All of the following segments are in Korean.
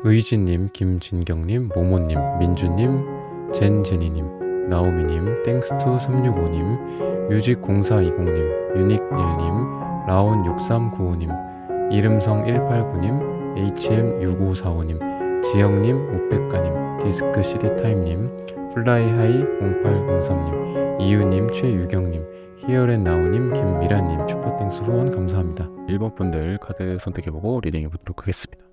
의지님, 김진경님, 모모님, 민주님, 젠제니님, 나오미님, 땡스투 365님, 뮤직0420님, 유닉닐님, 라온6395님, 이름성 189님, HM6545님, 지영님, 우백가님, 디스크 CD타임님, 플라이하이 0803님, 이유님, 최유경님, 히어앤나우님, 김미라님, 슈퍼땡스 후원 감사합니다. 1번 분들 카드 선택해보고 리딩해보도록 하겠습니다.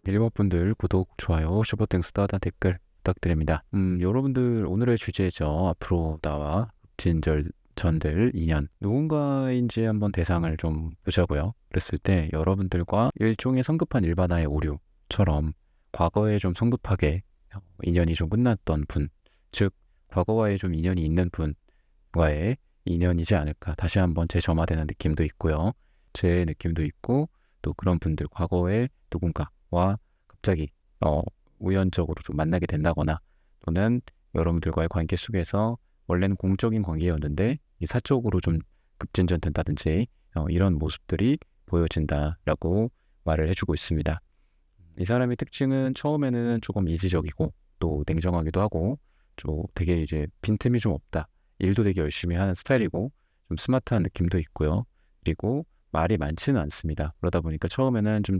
일본 분들 구독, 좋아요, 슈퍼땡스 따다 댓글 부탁드립니다. 여러분들 오늘의 주제죠. 앞으로 나와 진전될 인연 누군가인지 한번 대상을 좀 보자고요. 그랬을 때 여러분들과 일종의 성급한 일반화의 오류처럼 과거에 좀 성급하게 인연이 좀 끝났던 분, 즉 과거와의 좀 인연이 있는 분과의 인연이지 않을까. 다시 한번 재점화되는 느낌도 있고요. 제 느낌도 있고 또 그런 분들 과거에 누군가와 갑자기 우연적으로 좀 만나게 된다거나 또는 여러분들과의 관계 속에서 원래는 공적인 관계였는데 이 사적으로 좀 급진전된다든지 이런 모습들이 보여진다라고 말을 해주고 있습니다. 이 사람의 특징은 처음에는 조금 이지적이고 또 냉정하기도 하고 좀 되게 이제 빈틈이 좀 없다. 일도 되게 열심히 하는 스타일이고 좀 스마트한 느낌도 있고요. 그리고 말이 많지는 않습니다. 그러다 보니까 처음에는 좀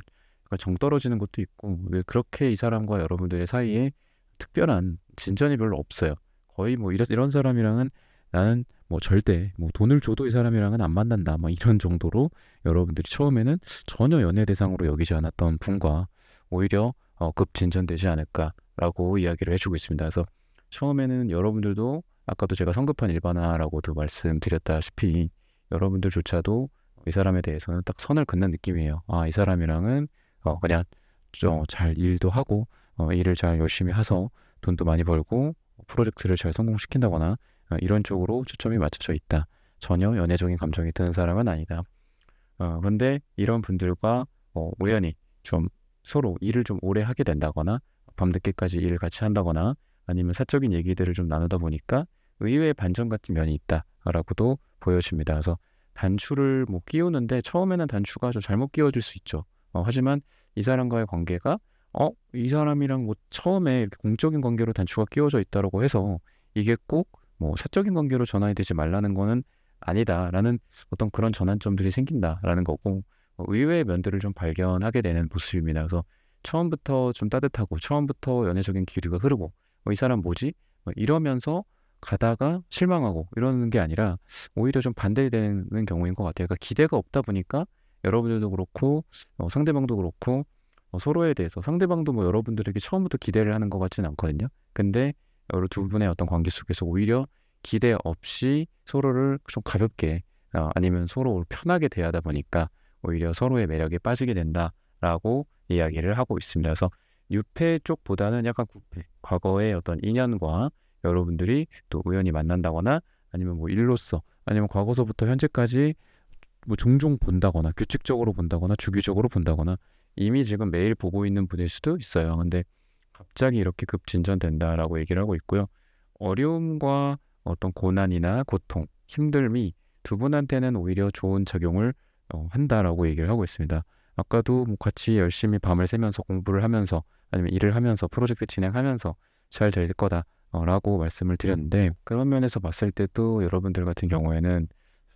정 떨어지는 것도 있고 왜 그렇게 이 사람과 여러분들의 사이에 특별한 진전이 별로 없어요. 거의 뭐 이런 사람이랑은 나는 뭐 절대 뭐 돈을 줘도 이 사람이랑은 안 만난다 뭐 이런 정도로 여러분들이 처음에는 전혀 연애 대상으로 여기지 않았던 분과 오히려 급 진전되지 않을까라고 이야기를 해주고 있습니다. 그래서 처음에는 여러분들도 아까도 제가 성급한 일반화라고도 말씀드렸다시피 여러분들조차도 이 사람에 대해서는 딱 선을 긋는 느낌이에요. 이 사람이랑은 그냥 잘 일도 하고 일을 잘 열심히 해서 돈도 많이 벌고 프로젝트를 잘 성공시킨다거나 이런 쪽으로 초점이 맞춰져 있다. 전혀 연애적인 감정이 드는 사람은 아니다. 근데 이런 분들과 우연히 좀 서로 일을 좀 오래 하게 된다거나 밤늦게까지 일을 같이 한다거나 아니면 사적인 얘기들을 좀 나누다 보니까 의외의 반전 같은 면이 있다라고도 보여집니다. 그래서 단추를 뭐 끼우는데 처음에는 단추가 좀 잘못 끼워질 수 있죠. 하지만 이 사람과의 관계가 이 사람이랑 뭐 처음에 이렇게 공적인 관계로 단추가 끼워져 있다라고 해서 이게 꼭 뭐 사적인 관계로 전환이 되지 말라는 거는 아니다라는 어떤 그런 전환점들이 생긴다라는 거고 의외의 면들을 좀 발견하게 되는 모습입니다. 그래서 처음부터 좀 따뜻하고 처음부터 연애적인 기류가 흐르고 이 사람 뭐지? 이러면서 가다가 실망하고 이러는 게 아니라 오히려 좀 반대되는 경우인 것 같아요. 그러니까 기대가 없다 보니까 여러분들도 그렇고 상대방도 그렇고 서로에 대해서 상대방도 뭐 여러분들에게 처음부터 기대를 하는 것 같지는 않거든요. 근데 여러 두 분의 어떤 관계 속에서 오히려 기대 없이 서로를 좀 가볍게 아니면 서로 편하게 대하다 보니까 오히려 서로의 매력에 빠지게 된다라고 이야기를 하고 있습니다. 그래서 유패 쪽보다는 약간 구패, 과거의 어떤 인연과 여러분들이 또 우연히 만난다거나 아니면 뭐 일로서 아니면 과거서부터 현재까지 뭐 종종 본다거나 규칙적으로 본다거나 주기적으로 본다거나 이미 지금 매일 보고 있는 분일 수도 있어요. 근데 갑자기 이렇게 급진전된다라고 얘기를 하고 있고요. 어려움과 어떤 고난이나 고통, 힘듦이 두 분한테는 오히려 좋은 작용을 한다라고 얘기를 하고 있습니다. 아까도 뭐 같이 열심히 밤을 새면서 공부를 하면서 아니면 일을 하면서 프로젝트 진행하면서 잘 될 거다라고 말씀을 드렸는데 그런 면에서 봤을 때도 여러분들 같은 경우에는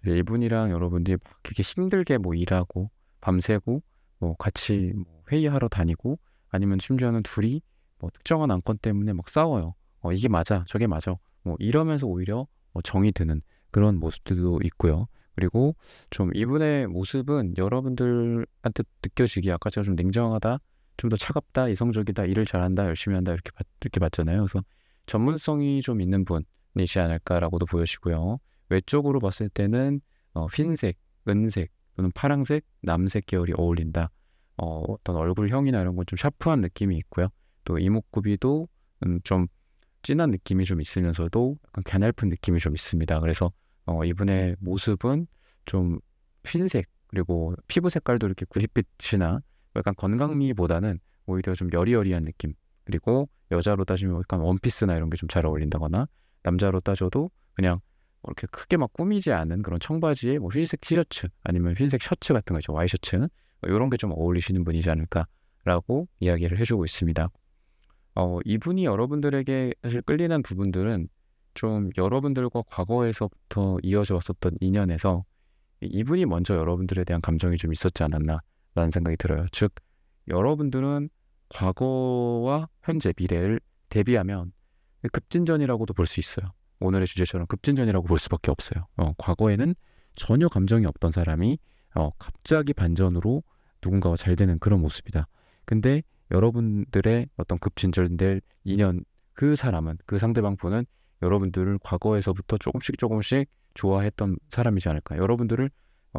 이분이랑 여러분들이 막 이렇게 힘들게 뭐 일하고 밤새고 뭐 같이 뭐 회의하러 다니고 아니면 심지어는 둘이 뭐 특정한 안건 때문에 막 싸워요. 이게 맞아, 저게 맞아. 뭐 이러면서 오히려 정이 드는 그런 모습들도 있고요. 그리고 좀 이분의 모습은 여러분들한테 느껴지기 아까 제가 좀 냉정하다, 좀 더 차갑다, 이성적이다, 일을 잘한다, 열심히 한다 이렇게 봤잖아요. 그래서 전문성이 좀 있는 분이지 않을까라고도 보여지고요. 외적으로 봤을 때는 흰색, 은색 또는 파랑색, 남색 계열이 어울린다. 어떤 얼굴형이나 이런 건 좀 샤프한 느낌이 있고요. 또 이목구비도 좀 진한 느낌이 좀 있으면서도 약간 가냘픈 느낌이 좀 있습니다. 그래서 이분의 모습은 좀 흰색 그리고 피부 색깔도 이렇게 구릿빛이나 약간 건강미보다는 오히려 좀 여리여리한 느낌. 그리고 여자로 따지면 약간 원피스나 이런 게 좀 잘 어울린다거나, 남자로 따져도 그냥 이렇게 크게 막 꾸미지 않은 그런 청바지에 뭐 흰색 티셔츠 아니면 흰색 셔츠 같은 거죠. 와이셔츠 이런 게 좀 어울리시는 분이지 않을까라고 이야기를 해주고 있습니다. 이분이 여러분들에게 사실 끌리는 부분들은 좀 여러분들과 과거에서부터 이어져 왔었던 인연에서 이분이 먼저 여러분들에 대한 감정이 좀 있었지 않았나라는 생각이 들어요. 즉, 여러분들은 과거와 현재, 미래를 대비하면 급진전이라고도 볼 수 있어요. 오늘의 주제처럼 급진전이라고 볼 수밖에 없어요. 과거에는 전혀 감정이 없던 사람이 갑자기 반전으로 누군가와 잘 되는 그런 모습이다. 근데 여러분들의 어떤 급진전될 인연, 그 사람은, 그 상대방 분은 여러분들을 과거에서부터 조금씩 좋아했던 사람이지 않을까. 여러분들을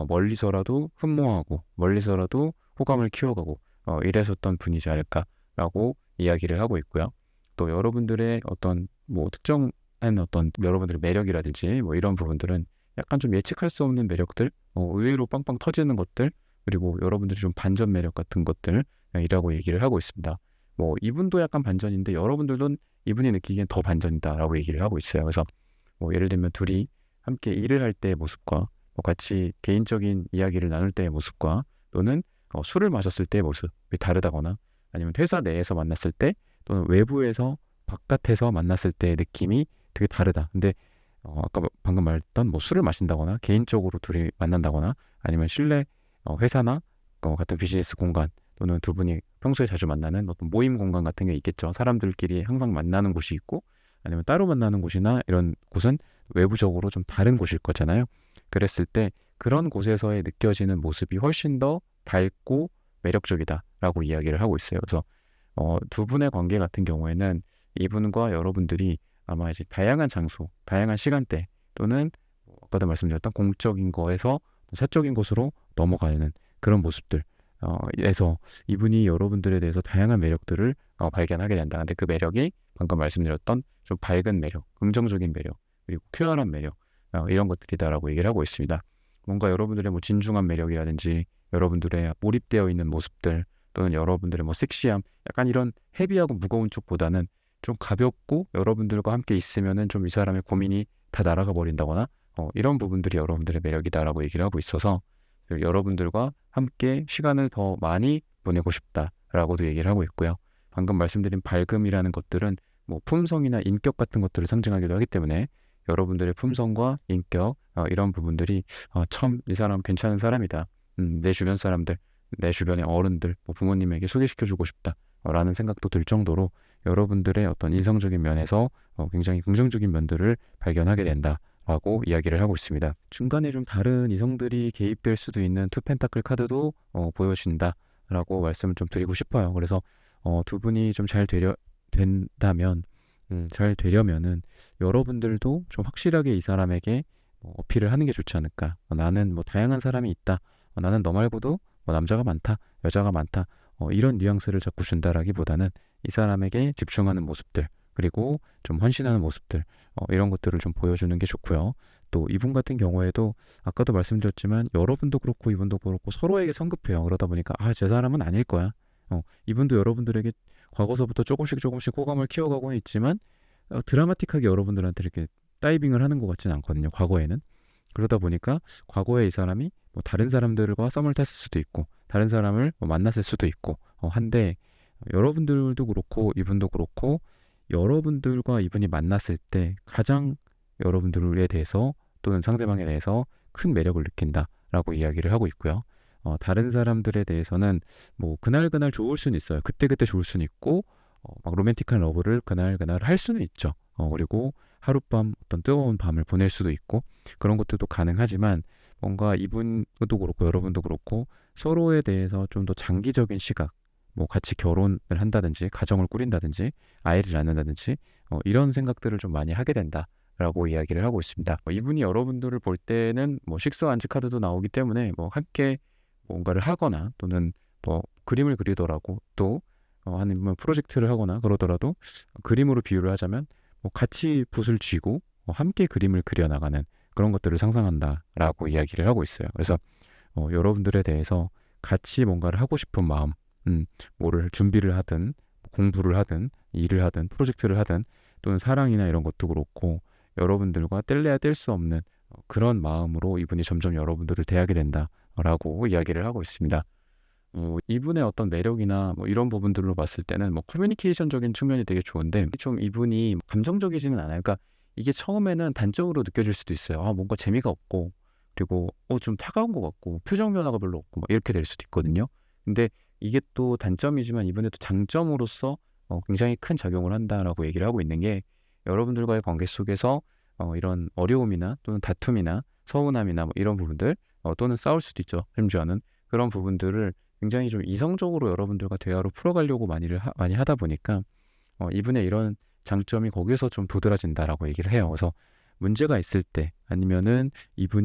멀리서라도 흠모하고 멀리서라도 호감을 키워가고 이랬었던 분이지 않을까라고 이야기를 하고 있고요. 또 여러분들의 어떤 뭐 특정한 어떤 여러분들의 매력이라든지 뭐 이런 부분들은 약간 좀 예측할 수 없는 매력들, 의외로 빵빵 터지는 것들, 그리고 여러분들이 좀 반전 매력 같은 것들이라고 얘기를 하고 있습니다. 뭐 이분도 약간 반전인데 여러분들도 이분이 느끼기엔 더 반전이다라고 얘기를 하고 있어요. 그래서 뭐 예를 들면 둘이 함께 일을 할 때의 모습과 뭐 같이 개인적인 이야기를 나눌 때의 모습과 또는 술을 마셨을 때의 모습이 다르다거나 아니면 회사 내에서 만났을 때 또는 외부에서 바깥에서 만났을 때의 느낌이 되게 다르다. 근데 아까 방금 말했던 뭐 술을 마신다거나 개인적으로 둘이 만난다거나 아니면 실내 회사나 같은 비즈니스 공간 또는 두 분이 평소에 자주 만나는 어떤 모임 공간 같은 게 있겠죠. 사람들끼리 항상 만나는 곳이 있고 아니면 따로 만나는 곳이나 이런 곳은 외부적으로 좀 다른 곳일 거잖아요. 그랬을 때 그런 곳에서의 느껴지는 모습이 훨씬 더 밝고 매력적이다라고 이야기를 하고 있어요. 그래서 두 분의 관계 같은 경우에는 이분과 여러분들이 아마 이제 다양한 장소, 다양한 시간대 또는 아까도 말씀드렸던 공적인 거에서 사적인 곳으로 넘어가는 그런 모습들 에서 이분이 여러분들에 대해서 다양한 매력들을 발견하게 된다. 근데 그 매력이 방금 말씀드렸던 좀 밝은 매력, 긍정적인 매력, 그리고 쾌활한 매력 이런 것들이다라고 얘기를 하고 있습니다. 뭔가 여러분들의 뭐 진중한 매력이라든지 여러분들의 몰입되어 있는 모습들 또는 여러분들의 뭐 섹시함, 약간 이런 헤비하고 무거운 쪽보다는 좀 가볍고 여러분들과 함께 있으면은 좀 이 사람의 고민이 다 날아가 버린다거나 이런 부분들이 여러분들의 매력이다라고 얘기를 하고 있어서 여러분들과 함께 시간을 더 많이 보내고 싶다라고도 얘기를 하고 있고요. 방금 말씀드린 밝음이라는 것들은 뭐 품성이나 인격 같은 것들을 상징하기도 하기 때문에 여러분들의 품성과 인격 이런 부분들이 참 이 사람 괜찮은 사람이다. 내 주변 사람들, 내 주변의 어른들, 뭐 부모님에게 소개시켜주고 싶다라는 생각도 들 정도로 여러분들의 어떤 인성적인 면에서 굉장히 긍정적인 면들을 발견하게 된다라고 이야기를 하고 있습니다. 중간에 좀 다른 이성들이 개입될 수도 있는 투 펜타클 카드도 보여진다라고 말씀을 좀 드리고 싶어요. 그래서 두 분이 좀 잘 된다면 잘 되려면은 여러분들도 좀 확실하게 이 사람에게 어필을 하는 게 좋지 않을까. 나는 뭐 다양한 사람이 있다. 나는 너 말고도 뭐 남자가 많다, 여자가 많다. 이런 뉘앙스를 자꾸 준다라기보다는 이 사람에게 집중하는 모습들 그리고 좀 헌신하는 모습들 이런 것들을 좀 보여주는 게 좋고요. 또 이분 같은 경우에도 아까도 말씀드렸지만 여러분도 그렇고 이분도 그렇고 서로에게 성급해요. 그러다 보니까 제 사람은 아닐 거야. 이분도 여러분들에게 과거서부터 조금씩 호감을 키워가고 있지만 드라마틱하게 여러분들한테 이렇게 다이빙을 하는 것 같지는 않거든요. 과거에는. 그러다 보니까 과거에 이 사람이 뭐 다른 사람들과 썸을 탔을 수도 있고 다른 사람을 뭐 만났을 수도 있고 한데 여러분들도 그렇고 이분도 그렇고 여러분들과 이분이 만났을 때 가장 여러분들에 대해서 또는 상대방에 대해서 큰 매력을 느낀다라고 이야기를 하고 있고요. 다른 사람들에 대해서는 뭐 그날 좋을 수는 있어요. 그때 좋을 수는 있고 막 로맨틱한 러브를 그날 할 수는 있죠. 그리고 하룻밤 어떤 뜨거운 밤을 보낼 수도 있고 그런 것들도 가능하지만 뭔가 이분도 그렇고 여러분도 그렇고 서로에 대해서 좀 더 장기적인 시각 뭐 같이 결혼을 한다든지 가정을 꾸린다든지 아이를 낳는다든지 이런 생각들을 좀 많이 하게 된다라고 이야기를 하고 있습니다. 이분이 여러분들을 볼 때는 뭐 식스 안지 카드도 나오기 때문에 뭐 함께 뭔가를 하거나 또는 뭐 그림을 그리더라고 또 아니면 프로젝트를 하거나 그러더라도 그림으로 비유를 하자면 뭐 같이 붓을 쥐고 함께 그림을 그려나가는 그런 것들을 상상한다라고 이야기를 하고 있어요. 그래서 여러분들에 대해서 같이 뭔가를 하고 싶은 마음 뭐를 준비를 하든 공부를 하든 일을 하든 프로젝트를 하든 또는 사랑이나 이런 것도 그렇고 여러분들과 뗄래야 뗄 수 없는 그런 마음으로 이분이 점점 여러분들을 대하게 된다라고 이야기를 하고 있습니다. 이분의 어떤 매력이나 뭐 이런 부분들로 봤을 때는 뭐 커뮤니케이션적인 측면이 되게 좋은데 좀 이분이 감정적이지는 않아요. 그러니까 이게 처음에는 단점으로 느껴질 수도 있어요. 아, 뭔가 재미가 없고 그리고 좀 차가운 것 같고 표정 변화가 별로 없고 막 이렇게 될 수도 있거든요. 근데 이게 또 단점이지만 이분의 또 장점으로서 굉장히 큰 작용을 한다라고 얘기를 하고 있는 게 여러분들과의 관계 속에서 이런 어려움이나 또는 다툼이나 서운함이나 뭐 이런 부분들 또는 싸울 수도 있죠. 심지어는 그런 부분들을 굉장히 좀 이성적으로 여러분들과 대화로 풀어가려고 많이 하다 보니까 이분의 이런 장점이 거기에서 좀 도드라진다라고 얘기를 해요. 그래서 문제가 있을 때 아니면은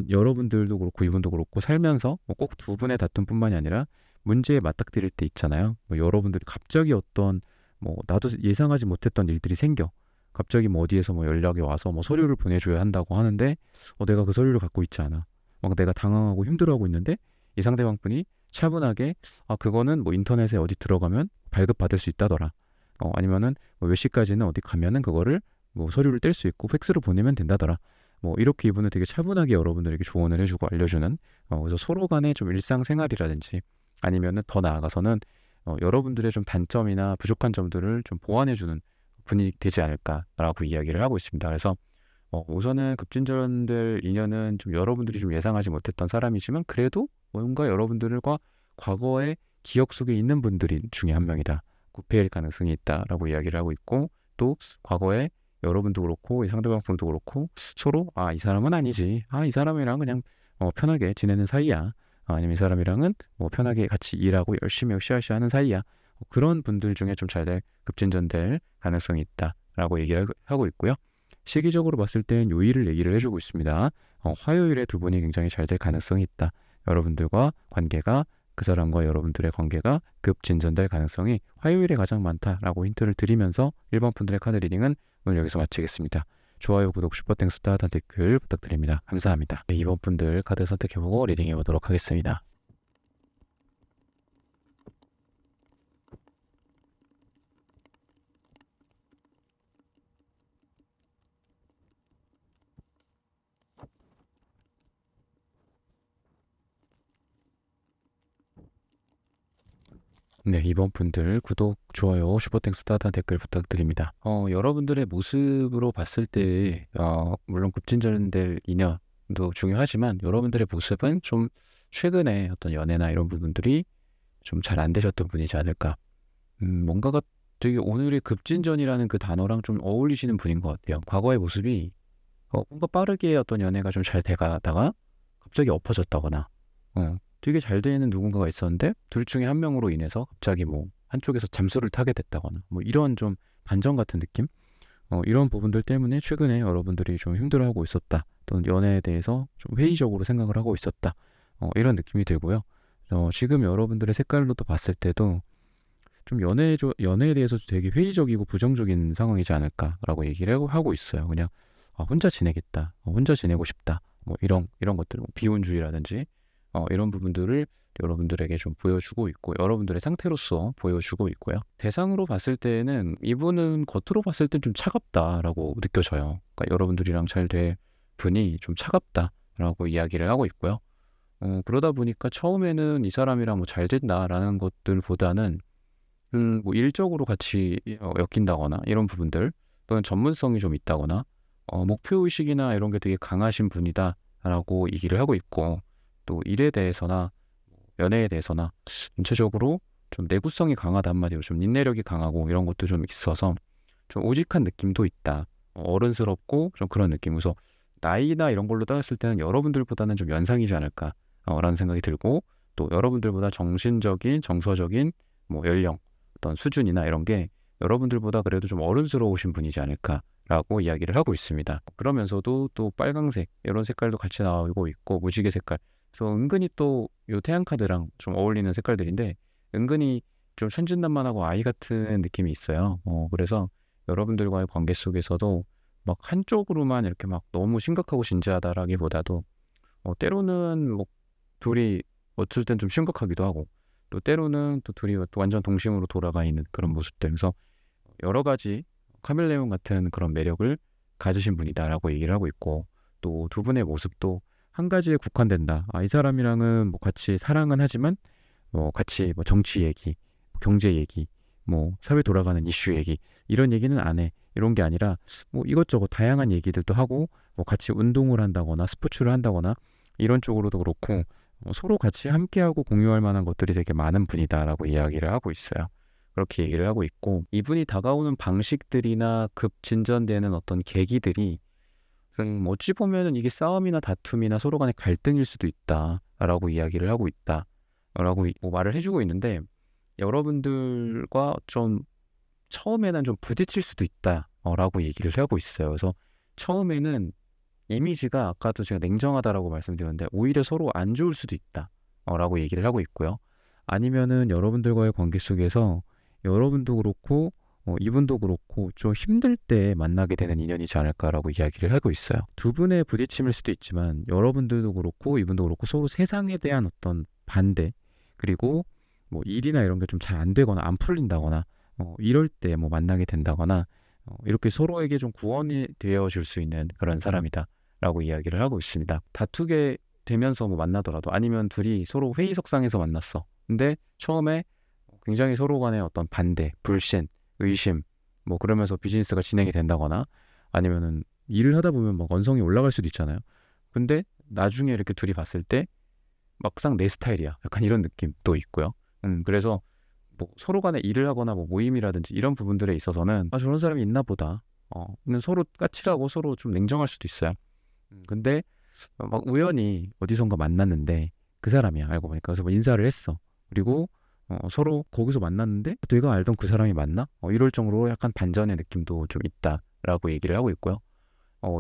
여러분들도 그렇고 이분도 그렇고 살면서 뭐 꼭 두 분의 다툼뿐만이 아니라 문제에 맞닥뜨릴 때 있잖아요. 뭐 여러분들이 갑자기 어떤 뭐 나도 예상하지 못했던 일들이 생겨. 갑자기 뭐 어디에서 뭐 연락이 와서 뭐 서류를 보내줘야 한다고 하는데 내가 그 서류를 갖고 있지 않아. 막 내가 당황하고 힘들어하고 있는데 이 상대방분이 차분하게 그거는 뭐 인터넷에 어디 들어가면 발급받을 수 있다더라. 아니면은 뭐몇 시까지는 어디 가면은 그거를 뭐 서류를 뗄 수 있고 팩스로 보내면 된다더라. 뭐 이렇게 이분은 되게 차분하게 여러분들에게 조언을 해주고 알려주는 그래서 서로 간의 좀 일상생활이라든지 아니면은 더 나아가서는 여러분들의 좀 단점이나 부족한 점들을 좀 보완해주는 분이 되지 않을까라고 이야기를 하고 있습니다. 그래서 우선은 급진전될 인연은 좀 여러분들이 좀 예상하지 못했던 사람이지만 그래도 뭔가 여러분들과 과거의 기억 속에 있는 분들이 중에 한 명이다. 구패일 가능성이 있다라고 이야기를 하고 있고 또 과거에 여러분도 그렇고 이 상대방 분도 그렇고 서로 이 사람은 아니지. 이 사람이랑 그냥 편하게 지내는 사이야. 아니면 이 사람이랑은 뭐 편하게 같이 일하고 열심히 으쌰으쌰 하는 사이야. 그런 분들 중에 좀 잘 될 급진전될 가능성이 있다라고 얘기를 하고 있고요. 시기적으로 봤을 땐 요일을 얘기를 해주고 있습니다. 화요일에 두 분이 굉장히 잘 될 가능성이 있다. 여러분들과 관계가 그 사람과 여러분들의 관계가 급진전될 가능성이 화요일에 가장 많다라고 힌트를 드리면서 1번 분들의 카드 리딩은 오늘 여기서 마치겠습니다. 좋아요, 구독, 슈퍼땡스, 따뜻한 댓글 부탁드립니다. 감사합니다. 2번 분들 카드 선택해보고 리딩해보도록 하겠습니다. 네, 2번 분들 구독, 좋아요, 슈퍼땡스 따뜻한 댓글 부탁드립니다. 여러분들의 모습으로 봤을 때 물론 급진전될 인연도 중요하지만 여러분들의 모습은 좀 최근에 어떤 연애나 이런 부분들이 좀 잘 안 되셨던 분이지 않을까. 뭔가가 되게 오늘의 급진전이라는 그 단어랑 좀 어울리시는 분인 것 같아요. 과거의 모습이 뭔가 빠르게 어떤 연애가 좀 잘 돼가다가 갑자기 엎어졌다거나 되게 잘 되는 누군가가 있었는데 둘 중에 한 명으로 인해서 갑자기 뭐 한쪽에서 잠수를 타게 됐다거나 뭐 이런 좀 반전 같은 느낌? 이런 부분들 때문에 최근에 여러분들이 좀 힘들어하고 있었다. 또는 연애에 대해서 좀 회의적으로 생각을 하고 있었다. 이런 느낌이 들고요. 지금 여러분들의 색깔로 또 봤을 때도 좀 연애에 대해서 되게 회의적이고 부정적인 상황이지 않을까라고 얘기를 하고 있어요. 그냥 혼자 지내겠다. 혼자 지내고 싶다. 뭐 이런 것들, 뭐 비혼주의라든지 이런 부분들을 여러분들에게 좀 보여주고 있고 여러분들의 상태로서 보여주고 있고요. 대상으로 봤을 때는 이분은 겉으로 봤을 땐 좀 차갑다라고 느껴져요. 그러니까 여러분들이랑 잘 될 분이 좀 차갑다라고 이야기를 하고 있고요. 그러다 보니까 처음에는 이 사람이랑 뭐 잘 된다라는 것들보다는 뭐 일적으로 같이 엮인다거나 이런 부분들 또는 전문성이 좀 있다거나 목표의식이나 이런 게 되게 강하신 분이다라고 얘기를 하고 있고 또 일에 대해서나 연애에 대해서나 전체적으로 좀 내구성이 강하다 한마디로 좀 인내력이 강하고 이런 것도 좀 있어서 좀 우직한 느낌도 있다. 어른스럽고 좀 그런 느낌. 그래서 나이나 이런 걸로 따졌을 때는 여러분들보다는 좀 연상이지 않을까 라는 생각이 들고 또 여러분들보다 정신적인 정서적인 뭐 연령 어떤 수준이나 이런 게 여러분들보다 그래도 좀 어른스러우신 분이지 않을까라고 이야기를 하고 있습니다. 그러면서도 또 빨강색 이런 색깔도 같이 나오고 있고 무지개 색깔 그래서 은근히 또 요 태양 카드랑 좀 어울리는 색깔들인데 은근히 좀 천진난만하고 아이 같은 느낌이 있어요. 그래서 여러분들과의 관계 속에서도 막 한쪽으로만 이렇게 막 너무 심각하고 진지하다라기보다도 때로는 뭐 둘이 어쩔 땐 좀 심각하기도 하고 또 때로는 또 둘이 또 완전 동심으로 돌아가 있는 그런 모습들. 그래서 여러 가지 카멜레온 같은 그런 매력을 가지신 분이다라고 얘기를 하고 있고, 또 두 분의 모습도 한 가지에 국한된다. 이 사람이랑은 뭐 같이 사랑은 하지만 뭐 같이 뭐 정치 얘기, 경제 얘기, 뭐 사회 돌아가는 이슈 얘기, 이런 얘기는 안 해. 이런 게 아니라 뭐 이것저것 다양한 얘기들도 하고, 뭐 같이 운동을 한다거나 스포츠를 한다거나 이런 쪽으로도 그렇고, 서로 같이 함께하고 공유할 만한 것들이 되게 많은 분이다라고 이야기를 하고 있어요. 그렇게 얘기를 하고 있고, 이분이 다가오는 방식들이나 급진전되는 어떤 계기들이 어찌 보면은 이게 싸움이나 다툼이나 서로 간의 갈등일 수도 있다라고 이야기를 하고 있다라고 뭐 말을 해주고 있는데, 여러분들과 좀 처음에는 좀 부딪힐 수도 있다라고 얘기를 하고 있어요. 그래서 처음에는 이미지가 아까도 제가 냉정하다라고 말씀드렸는데 오히려 서로 안 좋을 수도 있다라고 얘기를 하고 있고요. 아니면은 여러분들과의 관계 속에서 여러분도 그렇고 이분도 그렇고 좀 힘들 때 만나게 되는 인연이지 않을까라고 이야기를 하고 있어요. 두 분의 부딪힘일 수도 있지만 여러분들도 그렇고 이분도 그렇고 서로 세상에 대한 어떤 반대, 그리고 뭐 일이나 이런 게 좀 잘 안 되거나 안 풀린다거나 이럴 때 뭐 만나게 된다거나 이렇게 서로에게 좀 구원이 되어줄 수 있는 그런 사람이다 라고 이야기를 하고 있습니다. 다투게 되면서 뭐 만나더라도, 아니면 둘이 서로 회의석상에서 만났어. 근데 처음에 굉장히 서로 간의 어떤 반대, 불신, 의심, 뭐 그러면서 비즈니스가 진행이 된다거나, 아니면은 일을 하다 보면 막 언성이 올라갈 수도 있잖아요. 근데 나중에 이렇게 둘이 봤을 때 막상 내 스타일이야, 약간 이런 느낌도 있고요. 그래서 뭐 서로 간에 일을 하거나 뭐 모임이라든지 이런 부분들에 있어서는 저런 사람이 있나 보다, 서로 까칠하고 서로 좀 냉정할 수도 있어요. 근데 막 우연히 어디선가 만났는데 그 사람이야, 알고 보니까. 그래서 뭐 인사를 했어. 그리고 서로 거기서 만났는데 내가 알던 그 사람이 맞나? 이럴 정도로 약간 반전의 느낌도 좀 있다라고 얘기를 하고 있고요.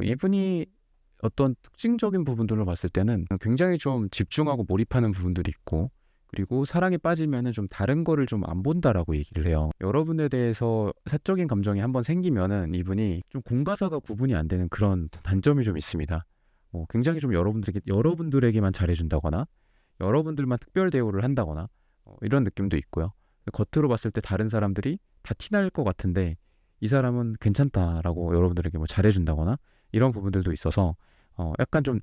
이분이 어떤 특징적인 부분들로 봤을 때는 굉장히 좀 집중하고 몰입하는 부분들이 있고, 그리고 사랑에 빠지면은 좀 다른 거를 좀 안 본다라고 얘기를 해요. 여러분에 대해서 사적인 감정이 한번 생기면은 이분이 좀 공과사가 구분이 안 되는 그런 단점이 좀 있습니다. 굉장히 좀 여러분들에게만 잘해준다거나 여러분들만 특별 대우를 한다거나 이런 느낌도 있고요. 겉으로 봤을 때 다른 사람들이 다 티날 것 같은데 이 사람은 괜찮다라고 여러분들에게 뭐 잘해준다거나 이런 부분들도 있어서 약간 좀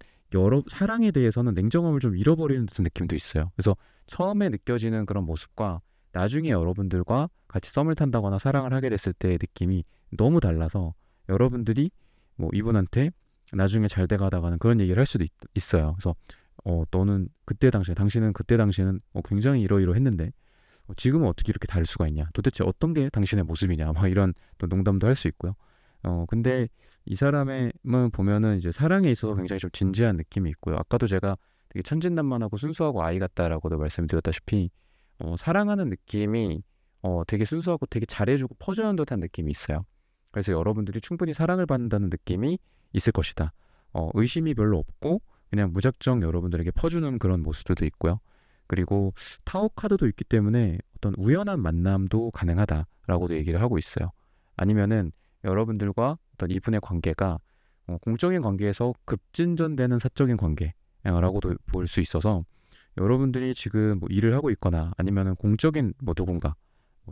사랑에 대해서는 냉정함을 좀 잃어버리는 듯한 느낌도 있어요. 그래서 처음에 느껴지는 그런 모습과 나중에 여러분들과 같이 썸을 탄다거나 사랑을 하게 됐을 때의 느낌이 너무 달라서 여러분들이 뭐 이분한테 나중에 잘 돼가다가는 그런 얘기를 할 수도 있어요. 그래서 너는 당신은 그때 당시에는 굉장히 이러이러했는데 지금은 어떻게 이렇게 다를 수가 있냐? 도대체 어떤 게 당신의 모습이냐? 막 이런 또 농담도 할 수 있고요. 근데 이 사람은 보면은 이제 사랑에 있어서 굉장히 좀 진지한 느낌이 있고요. 아까도 제가 되게 천진난만하고 순수하고 아이 같다라고도 말씀드렸다시피 사랑하는 느낌이 되게 순수하고 되게 잘해주고 퍼주는 듯한 느낌이 있어요. 그래서 여러분들이 충분히 사랑을 받는다는 느낌이 있을 것이다. 의심이 별로 없고 그냥 무작정 여러분들에게 퍼주는 그런 모습들도 있고요. 그리고 타워 카드도 있기 때문에 어떤 우연한 만남도 가능하다라고도 얘기를 하고 있어요. 아니면은 여러분들과 어떤 이분의 관계가 공적인 관계에서 급진전되는 사적인 관계라고도 볼 수 있어서, 여러분들이 지금 뭐 일을 하고 있거나 아니면은 공적인 뭐 누군가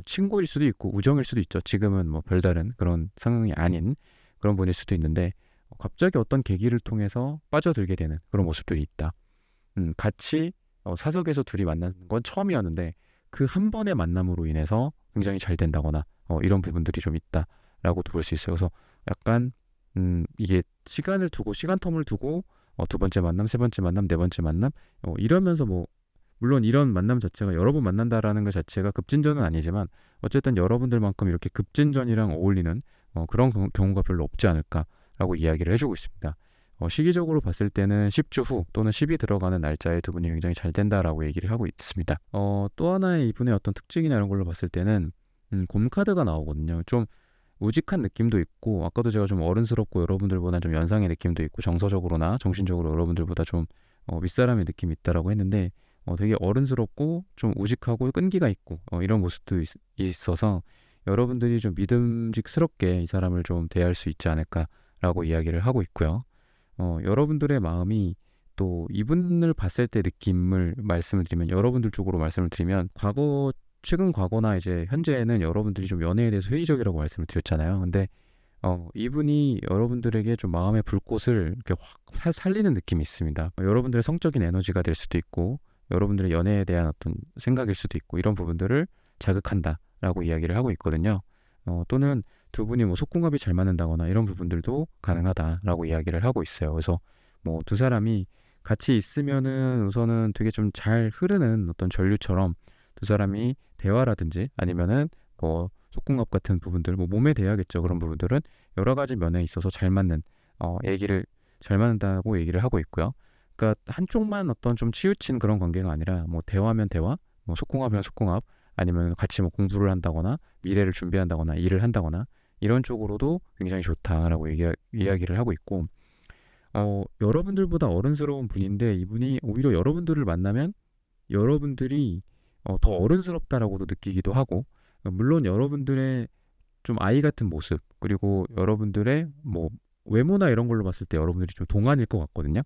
친구일 수도 있고 우정일 수도 있죠. 지금은 뭐 별다른 그런 상황이 아닌 그런 분일 수도 있는데 갑자기 어떤 계기를 통해서 빠져들게 되는 그런 모습들이 있다. 같이 사석에서 둘이 만나는 건 처음이었는데 그 한 번의 만남으로 인해서 굉장히 잘 된다거나 이런 부분들이 좀 있다라고도 볼 수 있어요. 그래서 약간 이게 시간 텀을 두고 두 번째 만남, 세 번째 만남, 네 번째 만남 이러면서 뭐 물론 이런 만남 자체가 여러 번 만난다라는 것 자체가 급진전은 아니지만 어쨌든 여러분들만큼 이렇게 급진전이랑 어울리는 그런 경우가 별로 없지 않을까라고 이야기를 해주고 있습니다. 시기적으로 봤을 때는 10주 후 또는 10이 들어가는 날짜에 두 분이 굉장히 잘 된다라고 얘기를 하고 있습니다. 또 하나의 이분의 어떤 특징이나 이런 걸로 봤을 때는 곰카드가 나오거든요. 좀 우직한 느낌도 있고, 아까도 제가 좀 어른스럽고 여러분들보다 좀 연상의 느낌도 있고, 정서적으로나 정신적으로 여러분들보다 좀 윗사람의 느낌이 있다라고 했는데 되게 어른스럽고 좀 우직하고 끈기가 있고 이런 모습도 있어서 여러분들이 좀 믿음직스럽게 이 사람을 좀 대할 수 있지 않을까라고 이야기를 하고 있고요. 여러분들의 마음이 또 이분을 봤을 때 느낌을 말씀을 드리면, 여러분들 쪽으로 말씀을 드리면, 최근 과거나 이제 현재에는 여러분들이 좀 연애에 대해서 회의적이라고 말씀을 드렸잖아요. 근데 이분이 여러분들에게 좀 마음의 불꽃을 이렇게 확 살리는 느낌이 있습니다. 여러분들의 성적인 에너지가 될 수도 있고, 여러분들의 연애에 대한 어떤 생각일 수도 있고, 이런 부분들을 자극한다라고 이야기를 하고 있거든요. 또는 두 분이 뭐 속궁합이 잘 맞는다거나 이런 부분들도 가능하다라고 이야기를 하고 있어요. 그래서 뭐 두 사람이 같이 있으면은 우선은 되게 좀 잘 흐르는 어떤 전류처럼 두 사람이 대화라든지 아니면은 뭐 속궁합 같은 부분들, 뭐 몸에 대하겠죠. 그런 부분들은 여러 가지 면에 있어서 얘기를 잘 맞는다고 얘기를 하고 있고요. 그러니까 한쪽만 어떤 좀 치우친 그런 관계가 아니라 뭐 대화면 대화, 뭐 속궁합이면 속궁합, 아니면 같이 뭐 공부를 한다거나 미래를 준비한다거나 일을 한다거나 이런 쪽으로도 굉장히 좋다라고 이야기를 하고 있고, 여러분들보다 어른스러운 분인데 이분이 오히려 여러분들을 만나면 여러분들이 더 어른스럽다라고도 느끼기도 하고, 물론 여러분들의 좀 아이 같은 모습, 그리고 여러분들의 뭐 외모나 이런 걸로 봤을 때 여러분들이 좀 동안일 것 같거든요.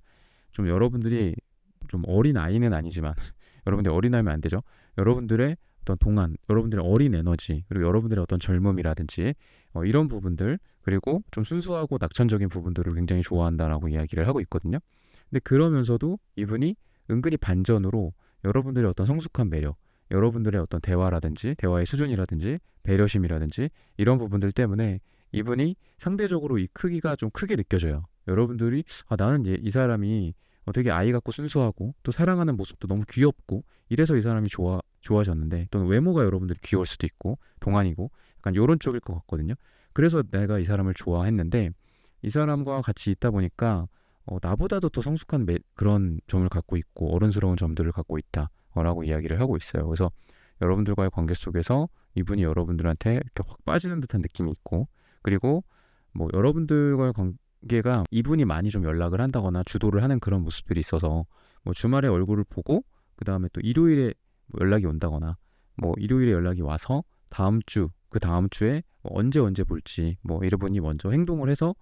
좀 여러분들이 좀 어린 아이는 아니지만 여러분들이 어린 아이면 안 되죠. 여러분들의 어떤 동안, 여러분들의 어린 에너지, 그리고 여러분들의 어떤 젊음이라든지 이런 부분들, 그리고 좀 순수하고 낙천적인 부분들을 굉장히 좋아한다라고 이야기를 하고 있거든요. 근데 그러면서도 이분이 은근히 반전으로 여러분들의 어떤 성숙한 매력, 여러분들의 어떤 대화라든지 대화의 수준이라든지 배려심이라든지 이런 부분들 때문에 이분이 상대적으로 이 크기가 좀 크게 느껴져요. 여러분들이 나는 이 사람이 되게 아이 같고 순수하고 또 사랑하는 모습도 너무 귀엽고 이래서 이 사람이 좋아졌는데, 또는 외모가 여러분들이 귀여울 수도 있고 동안이고 약간 이런 쪽일 것 같거든요. 그래서 내가 이 사람을 좋아했는데 이 사람과 같이 있다 보니까 나보다도 더 성숙한 그런 점을 갖고 있고 어른스러운 점들을 갖고 있다라고 이야기를 하고 있어요. 그래서 여러분들과의 관계 속에서 이분이 여러분들한테 이렇게 확 빠지는 듯한 느낌이 있고, 그리고 뭐 여러분들과의 관계가 이분이 많이 좀 연락을 한다거나 주도를 하는 그런 모습들이 있어서 뭐 주말에 얼굴을 보고 그 다음에 또 일요일에 뭐 연락이 온다거나, 뭐 일요일에 연락이 와서 그 다음 주에 뭐 언제 볼지 뭐 이분이 먼저 행동을 해서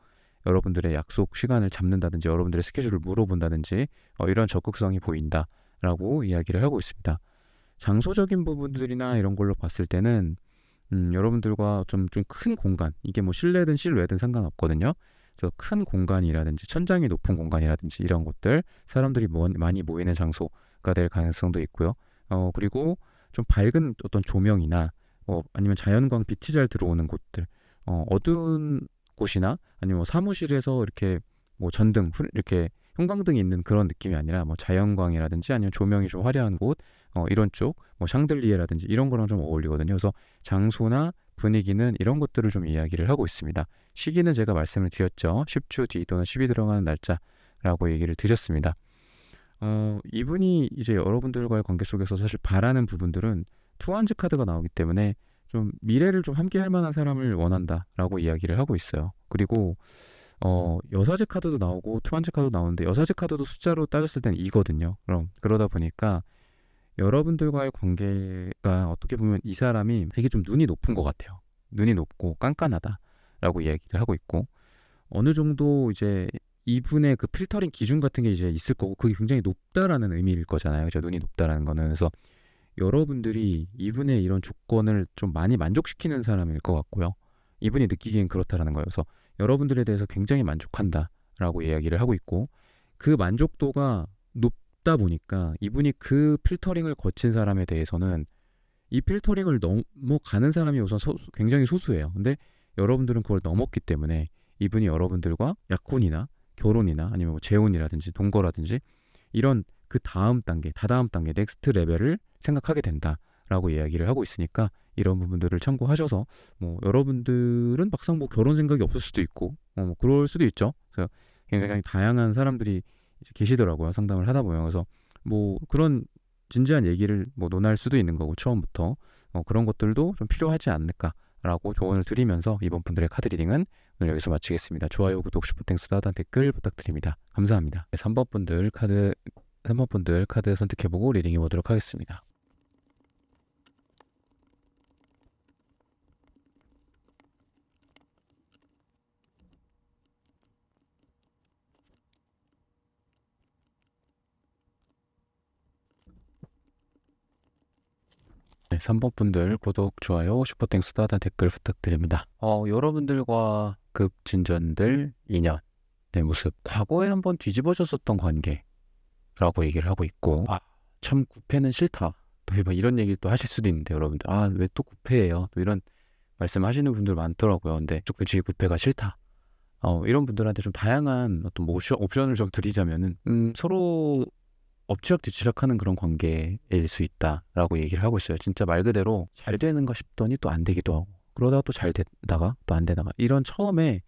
여러분들의 약속 시간을 잡는다든지 여러분들의 스케줄을 물어본다든지 이런 적극성이 보인다라고 이야기를 하고 있습니다. 장소적인 부분들이나 이런 걸로 봤을 때는 여러분들과 좀 큰 공간, 이게 뭐 실내든 실외든 상관없거든요. 그래서 큰 공간이라든지 천장이 높은 공간이라든지 이런 곳들, 사람들이 많이 모이는 장소가 될 가능성도 있고요. 그리고 좀 밝은 어떤 조명이나 아니면 자연광 빛이 잘 들어오는 곳들, 어두운 곳이나 아니면 뭐 사무실에서 이렇게 뭐 전등 이렇게 형광등이 있는 그런 느낌이 아니라 뭐 자연광이라든지 아니면 조명이 좀 화려한 곳, 이런 쪽 뭐 샹들리에라든지 이런 거랑 좀 어울리거든요. 그래서 장소나 분위기는 이런 것들을 좀 이야기를 하고 있습니다. 시기는 제가 말씀을 드렸죠. 10주 뒤 또는 10이 들어가는 날짜라고 얘기를 드렸습니다. 이분이 이제 여러분들과의 관계 속에서 사실 바라는 부분들은 투한즈 카드가 나오기 때문에 좀 미래를 좀 함께 할 만한 사람을 원한다라고 이야기를 하고 있어요. 그리고 여사제 카드도 나오고 투한즈 카드도 나오는데, 여사제 카드도 숫자로 따졌을 때는 2거든요. 그러다 보니까 여러분들과의 관계가 어떻게 보면 이 사람이 되게 좀 눈이 높은 것 같아요. 눈이 높고 깐깐하다라고 이야기를 하고 있고, 어느 정도 이제 이분의 그 필터링 기준 같은 게 이제 있을 거고, 그게 굉장히 높다라는 의미일 거잖아요. 그죠? 눈이 높다라는 거는. 그래서 여러분들이 이분의 이런 조건을 좀 많이 만족시키는 사람일 것 같고요. 이분이 느끼기엔 그렇다라는 거예요. 그래서 여러분들에 대해서 굉장히 만족한다라고 이야기를 하고 있고, 그 만족도가 높다 보니까 이분이 그 필터링을 거친 사람에 대해서는 이 필터링을 넘어가는 사람이 우선 굉장히 소수예요. 근데 여러분들은 그걸 넘었기 때문에 이분이 여러분들과 약혼이나 결혼이나 아니면 뭐 재혼이라든지 동거라든지 이런 그 다음 단계, 다다음 단계, 넥스트 레벨을 생각하게 된다라고 이야기를 하고 있으니까, 이런 부분들을 참고하셔서 뭐 여러분들은 막상 뭐 결혼 생각이 없을 수도 있고 뭐 그럴 수도 있죠. 그래서 굉장히 다양한 사람들이 이제 계시더라고요. 상담을 하다 보면. 그래서 뭐 그런 진지한 얘기를 뭐 논할 수도 있는 거고, 처음부터 그런 것들도 좀 필요하지 않을까라고 조언을 드리면서 이번 분들의 카드 리딩은 오늘 여기서 마치겠습니다. 좋아요, 구독, 슈퍼땡스, 하단 댓글 부탁드립니다. 감사합니다. 3번 분들 카드 선택해보고 리딩해 보도록 하겠습니다. 네, 3번 분들 구독, 좋아요, 슈퍼땡스 따단 댓글 부탁드립니다. 여러분들과 급진전들 2년의 모습, 과거에 한번 뒤집어졌었던 관계라고 얘기를 하고 있고, 참 구패는 싫다. 또 이런 얘기를 또 하실 수도 있는데, 여러분들, 왜 또 구패예요? 또 이런 말씀하시는 분들 많더라고요. 근데 그치, 구패가 싫다. 이런 분들한테 좀 다양한 어떤 옵션을 좀 드리자면은, 서로 엎치락뒤치락하는 그런 관계일 수 있다라고 얘기를 하고 있어요. 진짜 말 그대로 잘 되는가 싶더니 또 안 되기도 하고, 그러다가 또 잘 되다가 또 안 되다가, 이런 처음에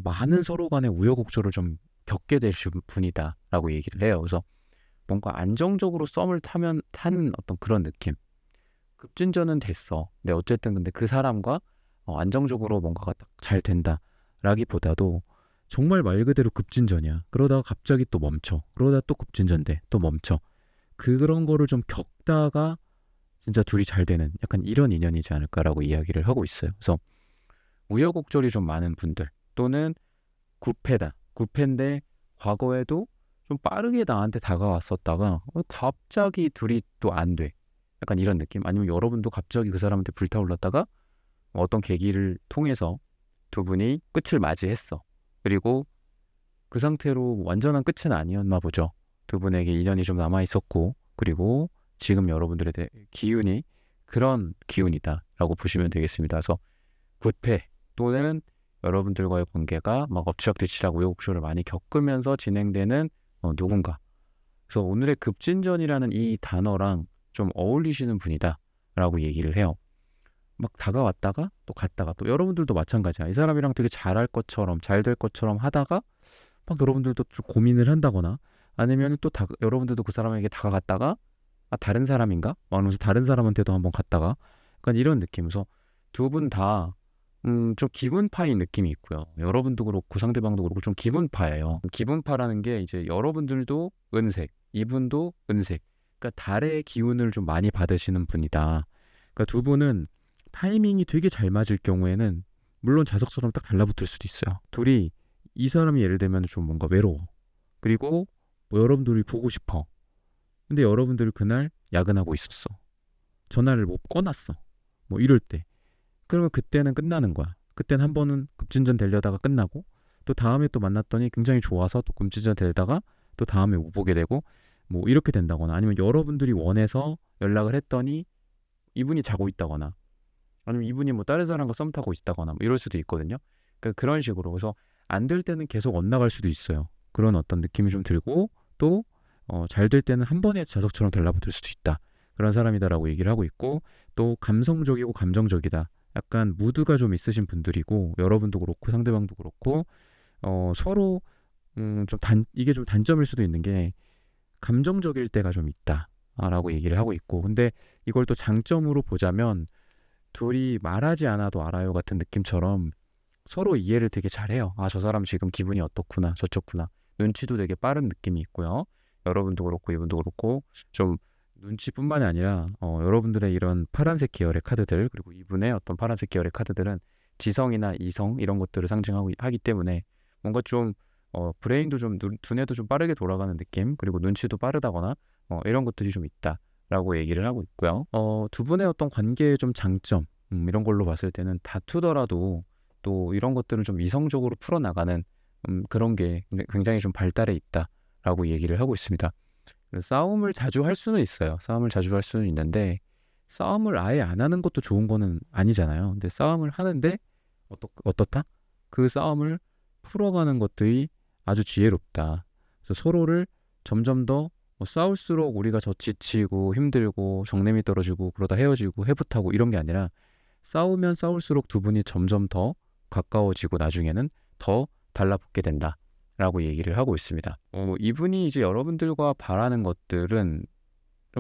많은 서로 간의 우여곡절을 좀 겪게 되실 분이다라고 얘기를 해요. 그래서 뭔가 안정적으로 썸을 타는 어떤 그런 느낌. 급진전은 됐어. 근데 어쨌든 근데 그 사람과 안정적으로 뭔가가 딱 잘 된다라기보다도 정말 말 그대로 급진전이야. 그러다가 갑자기 또 멈춰. 그러다 또 급진전돼. 또 멈춰. 그런 거를 좀 겪다가 진짜 둘이 잘 되는 약간 이런 인연이지 않을까라고 이야기를 하고 있어요. 그래서 우여곡절이 좀 많은 분들, 또는 구패다. 구패인데 과거에도 좀 빠르게 나한테 다가왔었다가 갑자기 둘이 또 안 돼. 약간 이런 느낌. 아니면 여러분도 갑자기 그 사람한테 불타올랐다가 어떤 계기를 통해서 두 분이 끝을 맞이했어. 그리고 그 상태로 완전한 끝은 아니었나 보죠. 두 분에게 인연이 좀 남아 있었고, 그리고 지금 여러분들의 기운이 그런 기운이다라고 보시면 되겠습니다. 그래서 굿패, 또는 여러분들과의 관계가 막 엎치락뒤치락 우여곡절을 많이 겪으면서 진행되는 누군가. 그래서 오늘의 급진전이라는 이 단어랑 좀 어울리시는 분이다라고 얘기를 해요. 막 다가왔다가 또 갔다가, 또 여러분들도 마찬가지야. 이 사람이랑 되게 잘할 것처럼, 잘 될 것처럼 하다가 막 여러분들도 좀 고민을 한다거나, 아니면 또 여러분들도 그 사람에게 다가갔다가 다른 사람인가? 막 하면서 다른 사람한테도 한번 갔다가, 약간 이런 느낌에서 두 분 다 좀 기분파인 느낌이 있고요. 여러분도 그렇고 상대방도 그렇고 좀 기분파예요. 기분파라는 게 이제 여러분들도 은색, 이분도 은색. 그러니까 달의 기운을 좀 많이 받으시는 분이다. 그러니까 두 분은 타이밍이 되게 잘 맞을 경우에는 물론 자석처럼 딱 달라붙을 수도 있어요. 둘이, 이 사람이 예를 들면 좀 뭔가 외로워. 그리고 뭐 여러분들이 보고 싶어. 근데 여러분들 그날 야근하고 있었어. 전화를 못 꺼놨어. 뭐 이럴 때. 그러면 그때는 끝나는 거야. 그때는 한 번은 급진전 되려다가 끝나고, 또 다음에 또 만났더니 굉장히 좋아서 또 급진전 되다가 또 다음에 못 보게 되고, 뭐 이렇게 된다거나, 아니면 여러분들이 원해서 연락을 했더니 이분이 자고 있다거나, 아니면 이분이 뭐 다른 사람과 썸 타고 있다거나, 뭐 이럴 수도 있거든요. 그러니까 그런 식으로. 그래서 안 될 때는 계속 엇나갈 수도 있어요. 그런 어떤 느낌이 좀 들고, 또 잘 될 때는 한 번에 자석처럼 달라붙을 수도 있다. 그런 사람이다라고 얘기를 하고 있고, 또 감성적이고 감정적이다. 약간 무드가 좀 있으신 분들이고, 여러분도 그렇고 상대방도 그렇고, 서로 이게 좀 단점일 수도 있는 게, 감정적일 때가 좀 있다라고 얘기를 하고 있고, 근데 이걸 또 장점으로 보자면, 둘이 말하지 않아도 알아요 같은 느낌처럼 서로 이해를 되게 잘해요. 저 사람 지금 기분이 어떻구나, 저렇구나. 눈치도 되게 빠른 느낌이 있고요. 여러분도 그렇고 이분도 그렇고, 좀 눈치뿐만이 아니라 여러분들의 이런 파란색 계열의 카드들, 그리고 이분의 어떤 파란색 계열의 카드들은 지성이나 이성 이런 것들을 상징하고 하기 때문에, 뭔가 좀 브레인도 좀 두뇌도 좀 빠르게 돌아가는 느낌, 그리고 눈치도 빠르다거나 이런 것들이 좀 있다라고 얘기를 하고 있고요. 두 분의 어떤 관계의 좀 장점, 이런 걸로 봤을 때는 다투더라도 또 이런 것들을 좀 이성적으로 풀어나가는 그런 게 굉장히 좀 발달해 있다라고 얘기를 하고 있습니다. 싸움을 자주 할 수는 있어요. 싸움을 자주 할 수는 있는데, 싸움을 아예 안 하는 것도 좋은 거는 아니잖아요. 근데 싸움을 하는데 어떻다? 그 싸움을 풀어가는 것들이 아주 지혜롭다. 그래서 서로를 점점 더 싸울수록 우리가 저 지치고 힘들고 정냄이 떨어지고 그러다 헤어지고 해부타고 이런 게 아니라, 싸우면 싸울수록 두 분이 점점 더 가까워지고 나중에는 더 달라붙게 된다 라고 얘기를 하고 있습니다. 이분이 이제 여러분들과 바라는 것들은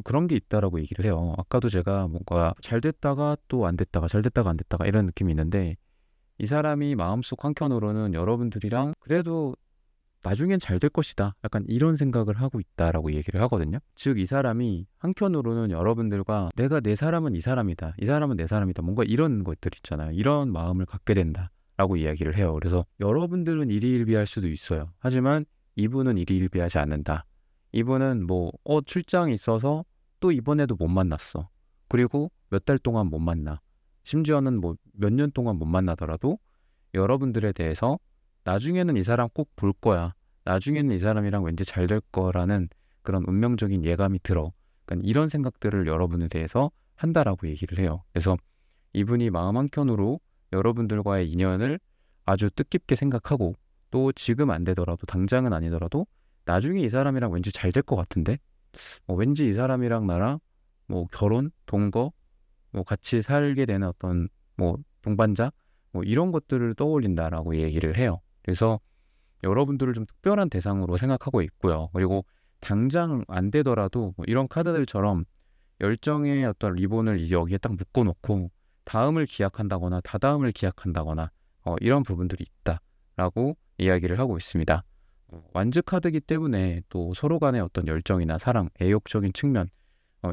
그런 게 있다라고 얘기를 해요. 아까도 제가 뭔가 잘 됐다가 또 안 됐다가, 잘 됐다가 안 됐다가 이런 느낌이 있는데, 이 사람이 마음속 한켠으로는 여러분들이랑 그래도 나중엔 잘 될 것이다, 약간 이런 생각을 하고 있다라고 얘기를 하거든요. 즉, 이 사람이 한켠으로는 여러분들과 내가, 내 사람은 이 사람이다, 이 사람은 내 사람이다, 뭔가 이런 것들 있잖아요. 이런 마음을 갖게 된다 라고 이야기를 해요. 그래서 여러분들은 일희일비할 수도 있어요. 하지만 이분은 일희일비하지 않는다. 이분은 뭐 출장이 있어서 또 이번에도 못 만났어. 그리고 몇 달 동안 못 만나. 심지어는 뭐 몇 년 동안 못 만나더라도 여러분들에 대해서 나중에는 이 사람 꼭 볼 거야. 나중에는 이 사람이랑 왠지 잘 될 거라는 그런 운명적인 예감이 들어. 그러니까 이런 생각들을 여러분에 대해서 한다라고 얘기를 해요. 그래서 이분이 마음 한켠으로 여러분들과의 인연을 아주 뜻깊게 생각하고 또 지금 안 되더라도 당장은 아니더라도 나중에 이 사람이랑 왠지 잘 될 것 같은데 왠지 이 사람이랑 나랑 뭐 결혼, 동거, 뭐 같이 살게 되는 어떤 뭐 동반자 뭐 이런 것들을 떠올린다라고 얘기를 해요. 그래서 여러분들을 좀 특별한 대상으로 생각하고 있고요. 그리고 당장 안 되더라도 뭐 이런 카드들처럼 열정의 어떤 리본을 이제 여기에 딱 묶어놓고 다음을 기약한다거나 다다음을 기약한다거나 이런 부분들이 있다라고 이야기를 하고 있습니다. 완즈 카드이기 때문에 또 서로 간의 어떤 열정이나 사랑, 애욕적인 측면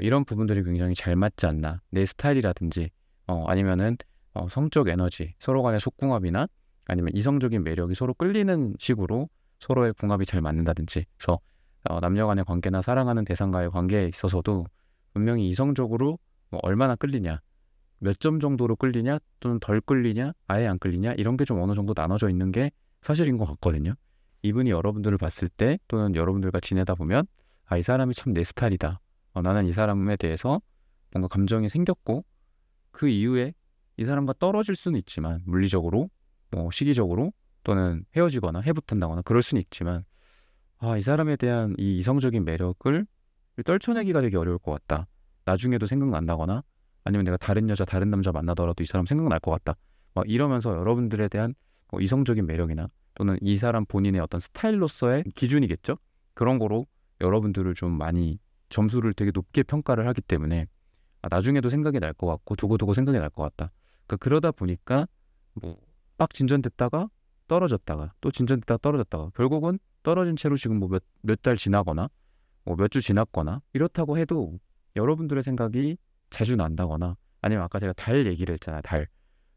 이런 부분들이 굉장히 잘 맞지 않나. 내 스타일이라든지 아니면은 성적 에너지, 서로 간의 속궁합이나 아니면 이성적인 매력이 서로 끌리는 식으로 서로의 궁합이 잘 맞는다든지. 그래서 남녀 간의 관계나 사랑하는 대상과의 관계에 있어서도 분명히 이성적으로 뭐 얼마나 끌리냐, 몇 점 정도로 끌리냐, 또는 덜 끌리냐, 아예 안 끌리냐 이런 게 좀 어느 정도 나눠져 있는 게 사실인 것 같거든요. 이분이 여러분들을 봤을 때 또는 여러분들과 지내다 보면 이 사람이 참 내 스타일이다. 나는 이 사람에 대해서 뭔가 감정이 생겼고 그 이후에 이 사람과 떨어질 수는 있지만 물리적으로 뭐 시기적으로 또는 헤어지거나 해붙은다거나 그럴 수는 있지만 이 사람에 대한 이 이성적인 매력을 떨쳐내기가 되게 어려울 것 같다. 나중에도 생각난다거나 아니면 내가 다른 여자 다른 남자 만나더라도 이 사람 생각날 것 같다. 막 이러면서 여러분들에 대한 이성적인 매력이나 또는 이 사람 본인의 어떤 스타일로서의 기준이겠죠. 그런 거로 여러분들을 좀 많이 점수를 되게 높게 평가를 하기 때문에 나중에도 생각이 날 것 같고 두고두고 생각이 날 것 같다. 그러다 보니까 뭐 막 진전됐다가 떨어졌다가 또 진전됐다가 떨어졌다가 결국은 떨어진 채로 지금 뭐 몇 달 지나거나 뭐 몇 주 지났거나 이렇다고 해도 여러분들의 생각이 자주 난다거나 아니면 아까 제가 달 얘기를 했잖아요. 달.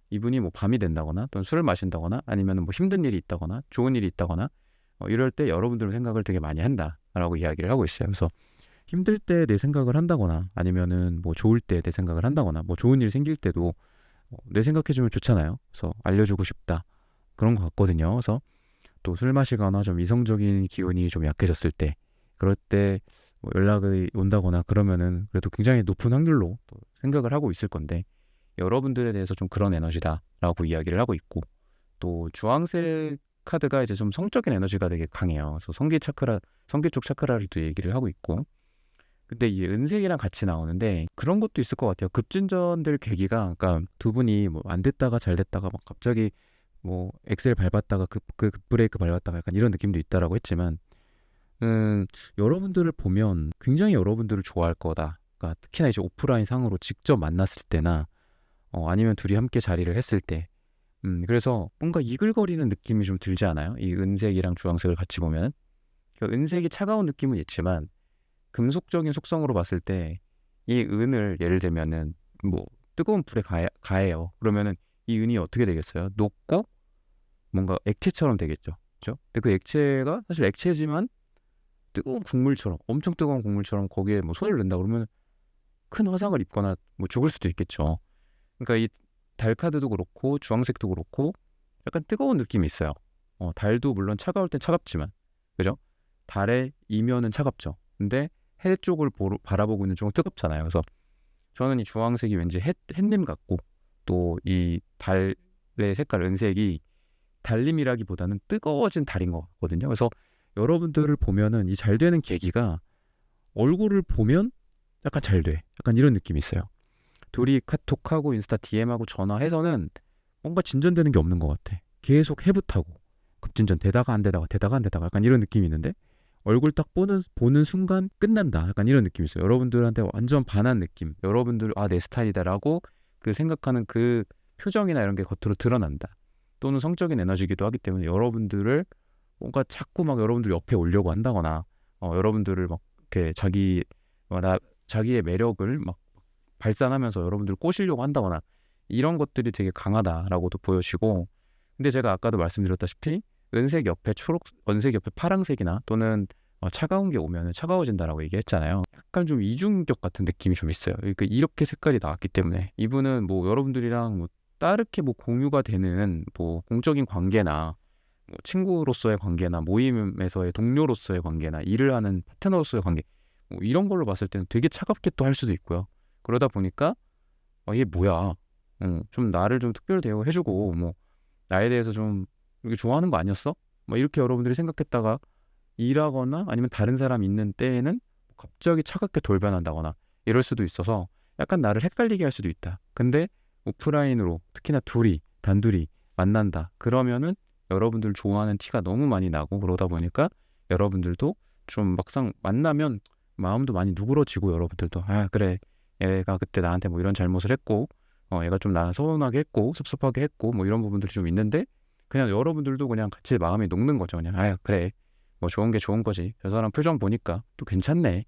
이분이 뭐 밤이 된다거나 또는 술을 마신다거나 아니면 뭐 힘든 일이 있다거나 좋은 일이 있다거나 이럴 때 여러분들의 생각을 되게 많이 한다라고 이야기를 하고 있어요. 그래서 힘들 때 내 생각을 한다거나 아니면은 뭐 좋을 때 내 생각을 한다거나 뭐 좋은 일 생길 때도 내 생각해주면 좋잖아요. 그래서 알려주고 싶다. 그런 것 같거든요. 그래서 또 술 마시거나 좀 이성적인 기운이 좀 약해졌을 때 그럴 때 뭐 연락이 온다거나 그러면은 그래도 굉장히 높은 확률로 또 생각을 하고 있을 건데 여러분들에 대해서 좀 그런 에너지다라고 이야기를 하고 있고 또 주황색 카드가 이제 좀 성적인 에너지가 되게 강해요. 그래서 성기 쪽 차크라를 또 얘기를 하고 있고 근데 이 은색이랑 같이 나오는데 그런 것도 있을 것 같아요. 급진전될 계기가 그러니까 두 분이 뭐 안 됐다가 잘 됐다가 막 갑자기 뭐 엑셀 밟았다가 그 브레이크 밟았다가 약간 이런 느낌도 있다라고 했지만 여러분들을 보면 굉장히 여러분들을 좋아할 거다. 그러니까 특히나 이제 오프라인 상으로 직접 만났을 때나 아니면 둘이 함께 자리를 했을 때 그래서 뭔가 이글거리는 느낌이 좀 들지 않아요? 이 은색이랑 주황색을 같이 보면 그러니까 은색이 차가운 느낌은 있지만 금속적인 속성으로 봤을 때 이 은을 예를 들면은 뭐 뜨거운 불에 가해요. 그러면은 이 은이 어떻게 되겠어요? 녹고 뭔가 액체처럼 되겠죠. 그렇죠? 근데 그 액체가 사실 액체지만 뜨거운 국물처럼 엄청 뜨거운 국물처럼 거기에 뭐 손을 넣는다 그러면 큰 화상을 입거나 뭐 죽을 수도 있겠죠. 그러니까 이 달 카드도 그렇고 주황색도 그렇고 약간 뜨거운 느낌이 있어요. 달도 물론 차가울 땐 차갑지만 그죠? 달의 이면은 차갑죠. 근데 해 쪽을 바라보고 있는 쪽은 뜨겁잖아요. 그래서 저는 이 주황색이 왠지 햇님 같고 또 이 달의 색깔 은색이 달님이라기보다는 뜨거워진 달인 것 같거든요. 그래서 여러분들을 보면은 이 잘 되는 계기가 얼굴을 보면 약간 잘 돼. 약간 이런 느낌이 있어요. 둘이 카톡하고 인스타 DM하고 전화해서는 뭔가 진전되는 게 없는 것 같아. 계속 해붙하고 급진전 되다가 안 되다가 약간 이런 느낌이 있는데 얼굴 딱 보는 순간 끝난다. 약간 이런 느낌이 있어요. 여러분들한테 완전 반한 느낌. 여러분들 내 스타일이다라고 그 생각하는 그 표정이나 이런 게 겉으로 드러난다. 또는 성적인 에너지이기도 하기 때문에 여러분들을 뭔가 자꾸 막 여러분들 옆에 오려고 한다거나 여러분들을 막 이렇게 자기의 매력을 막 발산하면서 여러분들 꼬시려고 한다거나 이런 것들이 되게 강하다라고도 보여지고 근데 제가 아까도 말씀드렸다시피 은색 옆에 은색 옆에 파랑색이나 또는 차가운 게 오면은 차가워진다라고 얘기했잖아요. 약간 좀 이중인격 같은 느낌이 좀 있어요. 그러니까 이렇게 색깔이 나왔기 때문에 이분은 뭐 여러분들이랑 뭐 따르게 뭐 공유가 되는 뭐 공적인 관계나 뭐 친구로서의 관계나 모임에서의 동료로서의 관계나 일을 하는 파트너로서의 관계 뭐 이런 걸로 봤을 때는 되게 차갑게 또 할 수도 있고요. 그러다 보니까 얘 뭐야? 좀 나를 좀 특별 대우해주고 뭐 나에 대해서 좀 이렇게 좋아하는 거 아니었어? 뭐 이렇게 여러분들이 생각했다가 일하거나 아니면 다른 사람 있는 때에는 갑자기 차갑게 돌변한다거나 이럴 수도 있어서 약간 나를 헷갈리게 할 수도 있다. 근데 오프라인으로 특히나 둘이 단둘이 만난다. 그러면은 여러분들 좋아하는 티가 너무 많이 나고 그러다 보니까 여러분들도 좀 막상 만나면 마음도 많이 누그러지고 여러분들도 그래 얘가 그때 나한테 뭐 이런 잘못을 했고 얘가 좀 나 서운하게 했고 섭섭하게 했고 뭐 이런 부분들이 좀 있는데 그냥 여러분들도 그냥 같이 마음이 녹는 거죠. 그냥 그래 뭐 좋은 게 좋은 거지. 저 사람 표정 보니까 또 괜찮네.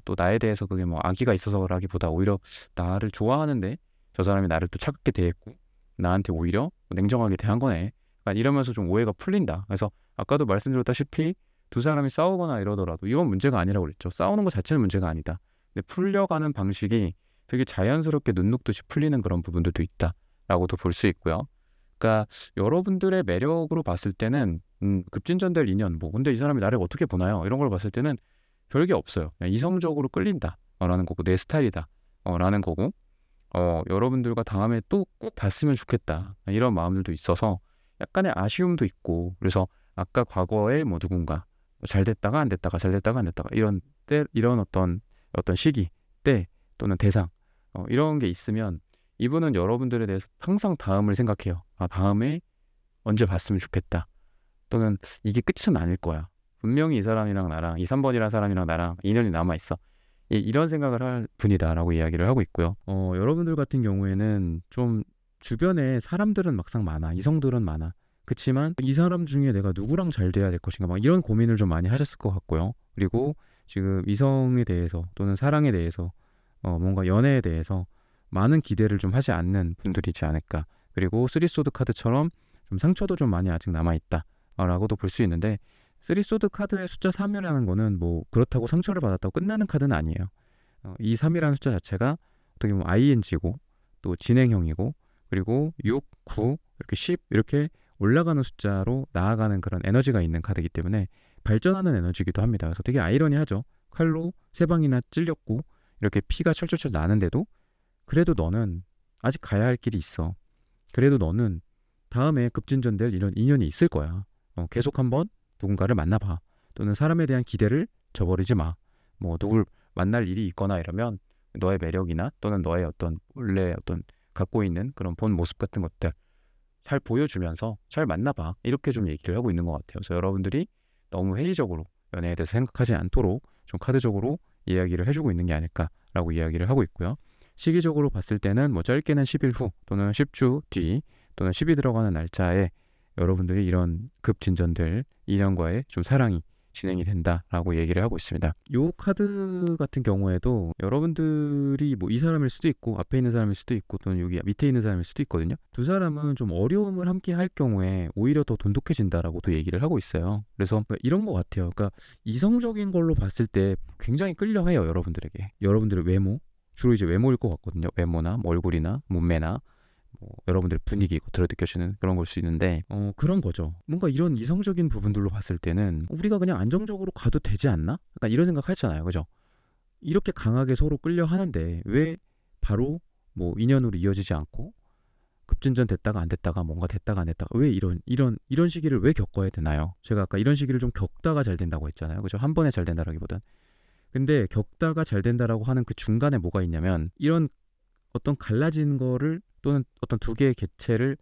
또 나에 대해서 그게 뭐 악의가 있어서라기보다 오히려 나를 좋아하는데 저 사람이 나를 또 차갑게 대했고 나한테 오히려 냉정하게 대한 거네. 그러니까 이러면서 좀 오해가 풀린다. 그래서 아까도 말씀드렸다시피 두 사람이 싸우거나 이러더라도 이건 문제가 아니라고 그랬죠. 싸우는 것 자체는 문제가 아니다. 근데 풀려가는 방식이 되게 자연스럽게 눈 녹듯이 풀리는 그런 부분들도 있다라고도 볼 수 있고요. 그러니까 여러분들의 매력으로 봤을 때는 급진전될 인연 뭐 근데 이 사람이 나를 어떻게 보나요? 이런 걸 봤을 때는 별게 없어요. 그냥 이성적으로 끌린다 라는 거고 내 스타일이다 라는 거고 여러분들과 다음에 또 꼭 봤으면 좋겠다 이런 마음들도 있어서 약간의 아쉬움도 있고 그래서 아까 과거에 뭐 누군가 잘 됐다가 안 됐다가 잘 됐다가 안 됐다가 이런 때 이런 어떤 시기 때 또는 대상 이런 게 있으면 이분은 여러분들에 대해서 항상 다음을 생각해요. 다음에 언제 봤으면 좋겠다. 또는 이게 끝은 아닐 거야. 분명히 이 사람이랑 나랑 2, 3번이라는 사람이랑 나랑 인연이 남아있어. 이런 생각을 할 분이다라고 이야기를 하고 있고요. 여러분들 같은 경우에는 좀 주변에 사람들은 막상 많아. 이성들은 많아. 그치만 이 사람 중에 내가 누구랑 잘 돼야 될 것인가 막 이런 고민을 좀 많이 하셨을 것 같고요. 그리고 지금 이성에 대해서 또는 사랑에 대해서 뭔가 연애에 대해서 많은 기대를 좀 하지 않는 분들이지 않을까. 그리고 쓰리소드 카드처럼 좀 상처도 좀 많이 아직 남아있다 라고도 볼 수 있는데 쓰리소드 카드의 숫자 3이라는 거는 뭐 그렇다고 상처를 받았다고 끝나는 카드는 아니에요. 이 3이라는 숫자 자체가 어떻게 보면 ING고 또 진행형이고 그리고 6, 9, 이렇게 10 이렇게 올라가는 숫자로 나아가는 그런 에너지가 있는 카드이기 때문에 발전하는 에너지이기도 합니다. 그래서 되게 아이러니하죠. 칼로 3방이나 찔렸고 이렇게 피가 철철철 나는데도 그래도 너는 아직 가야 할 길이 있어. 그래도 너는 다음에 급진전될 이런 인연이 있을 거야. 계속 한번 누군가를 만나봐. 또는 사람에 대한 기대를 저버리지 마. 뭐 누굴 만날 일이 있거나 이러면 너의 매력이나 또는 너의 어떤 원래 어떤 갖고 있는 그런 본 모습 같은 것들 잘 보여주면서 잘 만나봐. 이렇게 좀 얘기를 하고 있는 것 같아요. 그래서 여러분들이 너무 회의적으로 연애에 대해서 생각하지 않도록 좀 카드적으로 이야기를 해주고 있는 게 아닐까라고 이야기를 하고 있고요. 시기적으로 봤을 때는 뭐 짧게는 10일 후 또는 10주 뒤 또는 10이 들어가는 날짜에 여러분들이 이런 급진전될 인연과의 좀 사랑이 진행이 된다라고 얘기를 하고 있습니다. 요 카드 같은 경우에도 여러분들이 뭐 이 사람일 수도 있고 앞에 있는 사람일 수도 있고 또는 여기 밑에 있는 사람일 수도 있거든요. 두 사람은 좀 어려움을 함께 할 경우에 오히려 더 돈독해진다라고도 얘기를 하고 있어요. 그래서 이런 것 같아요. 그러니까 이성적인 걸로 봤을 때 굉장히 끌려해요. 여러분들에게. 여러분들의 외모 주로 이제 외모일 것 같거든요. 외모나 뭐 얼굴이나 몸매나 뭐 여러분들의 분위기 겉으로 느껴지는 그런 걸 수 있는데 그런 거죠. 뭔가 이런 이성적인 부분들로 봤을 때는 우리가 그냥 안정적으로 가도 되지 않나? 약간 이런 생각 하잖아요. 그죠? 이렇게 강하게 서로 끌려 하는데 왜 바로 뭐 인연으로 이어지지 않고 급진전 됐다가 안 됐다가 뭔가 됐다가 안 됐다가 왜 이런 시기를 왜 겪어야 되나요? 제가 아까 이런 시기를 좀 겪다가 잘 된다고 했잖아요. 그죠? 한 번에 잘 된다라기보단 근데 겪다가 잘 된다라고 하는 그 중간에 뭐가 있냐면 이런 어떤 갈라진 거를 또는 어떤 두 개의 객체를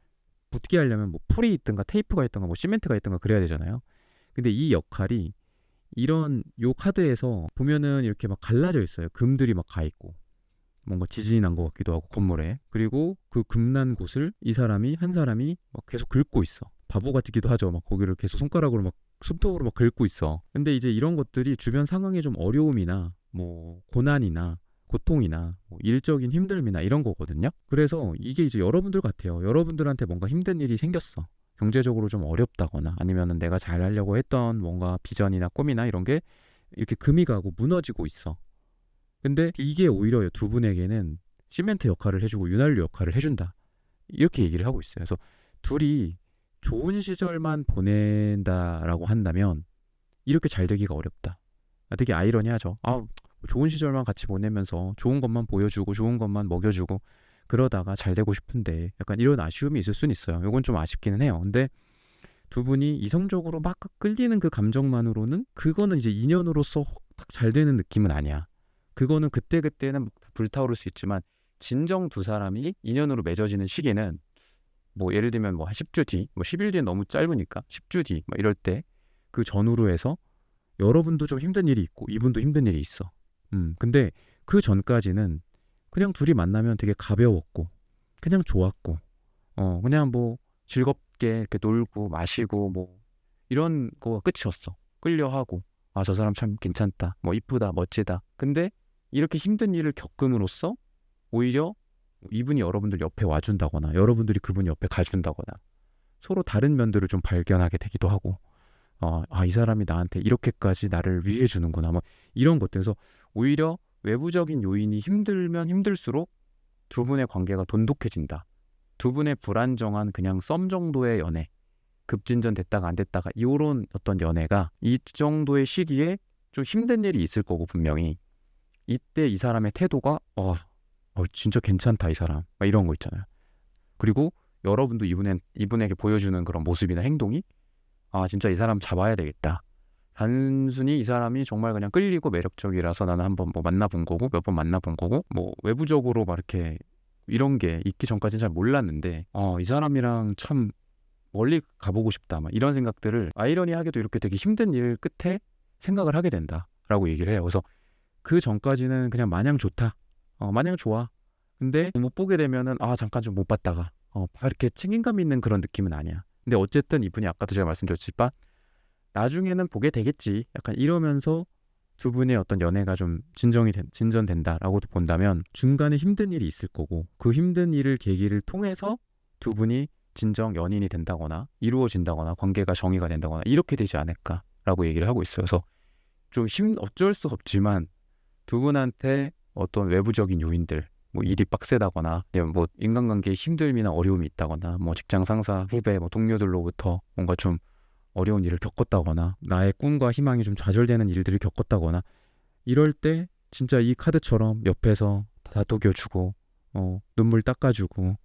붙게 하려면 뭐 풀이 있든가 테이프가 있든가 뭐 시멘트가 있든가 그래야 되잖아요. 근데 이 역할이 이런 요 카드에서 보면은 이렇게 막 갈라져 있어요. 금들이 막 가 있고 뭔가 지진이 난 것 같기도 하고 건물에 그리고 그 금난 곳을 한 사람이 막 계속 긁고 있어. 바보 같기도 하죠. 막 거기를 계속 손가락으로 막 손톱으로 막 긁고 있어. 근데 이제 이런 것들이 주변 상황에 좀 어려움이나 뭐 고난이나 고통이나 뭐 일적인 힘듦이나 이런 거거든요. 그래서 이게 이제 여러분들 같아요. 여러분들한테 뭔가 힘든 일이 생겼어. 경제적으로 좀 어렵다거나 아니면은 내가 잘 하려고 했던 뭔가 비전이나 꿈이나 이런 게 이렇게 금이 가고 무너지고 있어. 근데 이게 오히려 두 분에게는 시멘트 역할을 해주고 윤활유 역할을 해준다. 이렇게 얘기를 하고 있어요. 그래서 둘이 좋은 시절만 보낸다라고 한다면 이렇게 잘 되기가 어렵다. 되게 아이러니하죠. 좋은 시절만 같이 보내면서 좋은 것만 보여주고 좋은 것만 먹여주고 그러다가 잘 되고 싶은데 약간 이런 아쉬움이 있을 수는 있어요. 이건 좀 아쉽기는 해요. 근데 두 분이 이성적으로 막 끌리는 그 감정만으로는 그거는 이제 인연으로서 딱 잘 되는 느낌은 아니야. 그거는 그때그때는 불타오를 수 있지만 진정 두 사람이 인연으로 맺어지는 시기는 뭐 예를 들면 뭐 한 10주 뒤, 뭐 10일 뒤는 너무 짧으니까 10주 뒤, 막 이럴 때 그 전후로 해서 여러분도 좀 힘든 일이 있고 이분도 힘든 일이 있어. 근데 그 전까지는 그냥 둘이 만나면 되게 가벼웠고 그냥 좋았고 그냥 뭐 즐겁게 이렇게 놀고 마시고 뭐 이런 거가 끝이었어. 끌려하고 저 사람 참 괜찮다, 뭐 이쁘다, 멋지다. 근데 이렇게 힘든 일을 겪음으로써 오히려 이분이 여러분들 옆에 와준다거나 여러분들이 그분 옆에 가준다거나 서로 다른 면들을 좀 발견하게 되기도 하고 이 사람이 나한테 이렇게까지 나를 위해 주는구나 뭐 이런 것들. 그래서 오히려 외부적인 요인이 힘들면 힘들수록 두 분의 관계가 돈독해진다. 두 분의 불안정한 그냥 썸 정도의 연애, 급진전 됐다가 안 됐다가 이런 어떤 연애가 이 정도의 시기에 좀 힘든 일이 있을 거고 분명히 이때 이 사람의 태도가 진짜 괜찮다 이 사람 막 이런 거 있잖아요. 그리고 여러분도 이분에게 보여주는 그런 모습이나 행동이 진짜 이 사람 잡아야 되겠다. 단순히 이 사람이 정말 그냥 끌리고 매력적이라서 나는 한번 뭐 만나본 거고 몇 번 만나본 거고 뭐 외부적으로 막 이렇게 이런 게 있기 전까지는 잘 몰랐는데 이 사람이랑 참 멀리 가보고 싶다 막 이런 생각들을 아이러니하게도 이렇게 되게 힘든 일 끝에 생각을 하게 된다라고 얘기를 해요. 그래서 그 전까지는 그냥 마냥 좋다, 마냥 좋아. 근데 못 보게 되면은 잠깐 좀 못 봤다가 이렇게 책임감 있는 그런 느낌은 아니야. 근데 어쨌든 이분이 아까도 제가 말씀드렸지만 나중에는 보게 되겠지 약간 이러면서 두 분의 어떤 연애가 좀 진전된다라고도 본다면 중간에 힘든 일이 있을 거고 그 힘든 일을 계기를 통해서 두 분이 진정 연인이 된다거나 이루어진다거나 관계가 정의가 된다거나 이렇게 되지 않을까라고 얘기를 하고 있어요. 그래서 좀 어쩔 수 없지만 두 분한테 어떤 외부적인 요인들 뭐 일이 빡세다거나 뭐 인간관계에 힘듦이나 어려움이 있다거나 뭐 직장 상사, 후배, 뭐 동료들로부터 뭔가 좀 어려운 일을 겪었다거나 나의 꿈과 희망이 좀 좌절되는 일들을 겪었다거나 이럴 때 진짜 이 카드처럼 옆에서 다독여주고 눈물 닦아주고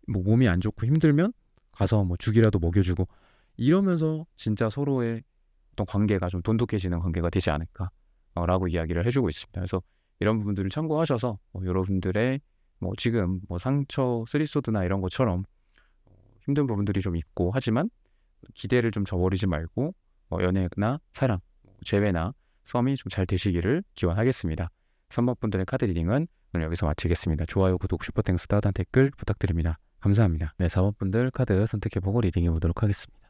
뭐 몸이 안 좋고 힘들면 가서 뭐 죽이라도 먹여주고 이러면서 진짜 서로의 어떤 관계가 좀 돈독해지는 관계가 되지 않을까라고 이야기를 해주고 있습니다. 그래서 이런 부분들을 참고하셔서 여러분들의 뭐 지금 뭐 상처, 쓰리소드나 이런 것처럼 힘든 부분들이 좀 있고 하지만 기대를 좀 저버리지 말고 연애나 사랑, 재회나 썸이 좀 잘 되시기를 기원하겠습니다. 3번 분들의 카드 리딩은 오늘 여기서 마치겠습니다. 좋아요, 구독, 슈퍼땡스, 따뜻한 댓글 부탁드립니다. 감사합니다. 네, 4번 분들 카드 선택해보고 리딩해 보도록 하겠습니다.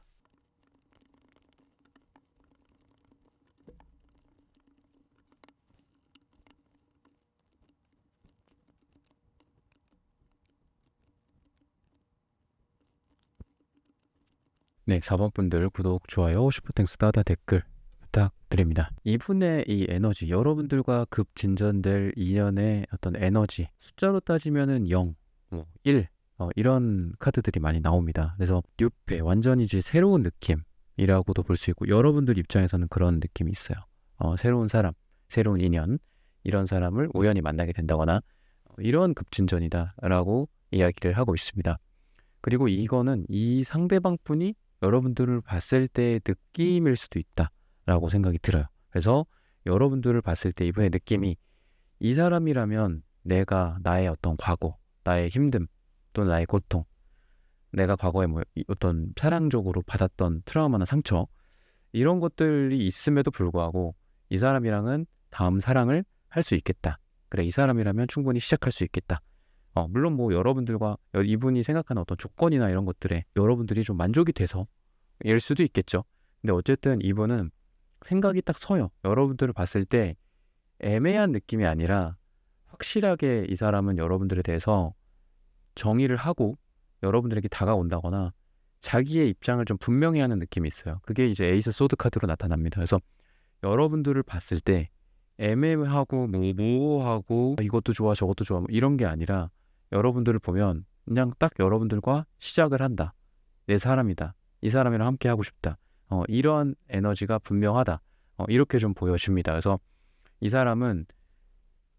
네, 4번 분들 구독, 좋아요, 슈퍼땡스, 따뜻한 댓글 부탁드립니다. 이분의 이 에너지, 여러분들과 급진전될 인연의 어떤 에너지, 숫자로 따지면은 0, 1 이런 카드들이 많이 나옵니다. 그래서 뉴페, 완전히 이제 새로운 느낌이라고도 볼 수 있고 여러분들 입장에서는 그런 느낌이 있어요. 새로운 사람, 새로운 인연, 이런 사람을 우연히 만나게 된다거나 이런 급진전이다라고 이야기를 하고 있습니다. 그리고 이거는 이 상대방분이 여러분들을 봤을 때의 느낌일 수도 있다라고 생각이 들어요. 그래서 여러분들을 봤을 때 이분의 느낌이 이 사람이라면 내가 나의 어떤 과거, 나의 힘듦 또는 나의 고통, 내가 과거에 뭐 어떤 사랑적으로 받았던 트라우마나 상처 이런 것들이 있음에도 불구하고 이 사람이랑은 다음 사랑을 할 수 있겠다. 그래, 이 사람이라면 충분히 시작할 수 있겠다. 물론 뭐 여러분들과 이분이 생각하는 어떤 조건이나 이런 것들에 여러분들이 좀 만족이 돼서 일 수도 있겠죠. 근데 어쨌든 이분은 생각이 딱 서요. 여러분들을 봤을 때 애매한 느낌이 아니라 확실하게 이 사람은 여러분들에 대해서 정의를 하고 여러분들에게 다가온다거나 자기의 입장을 좀 분명히 하는 느낌이 있어요. 그게 이제 에이스 소드 카드로 나타납니다. 그래서 여러분들을 봤을 때 애매하고 뭐 모호하고 이것도 좋아 저것도 좋아 뭐 이런 게 아니라 여러분들을 보면 그냥 딱 여러분들과 시작을 한다. 내 사람이다. 이 사람이랑 함께 하고 싶다. 이런 에너지가 분명하다. 이렇게 좀 보여집니다. 그래서 이 사람은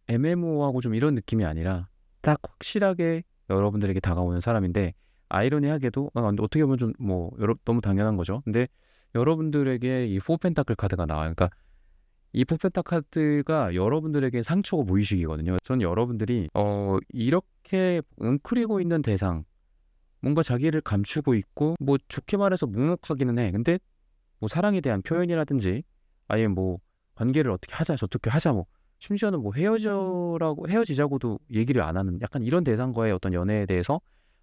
애매모호하고 좀 이런 느낌이 아니라 딱 확실하게 여러분들에게 다가오는 사람인데 아이러니하게도 어떻게 보면 좀 뭐 너무 당연한 거죠. 근데 여러분들에게 이 포펜타클 카드가 나와요. 그러니까 이 포펜타 카드가 여러분들에게 상처고 무의식이거든요. 전 여러분들이 이렇게 웅크리고 있는 대상, 뭔가 자기를 감추고 있고 뭐 좋게 말해서 묵묵하기는 해. 근데 뭐 사랑에 대한 표현이라든지 아니면 뭐 관계를 어떻게 하자 저떻게 하자 뭐 심지어는 뭐 헤어지자고도 얘기를 안 하는 약간 이런 대상과의 어떤 연애에 대해서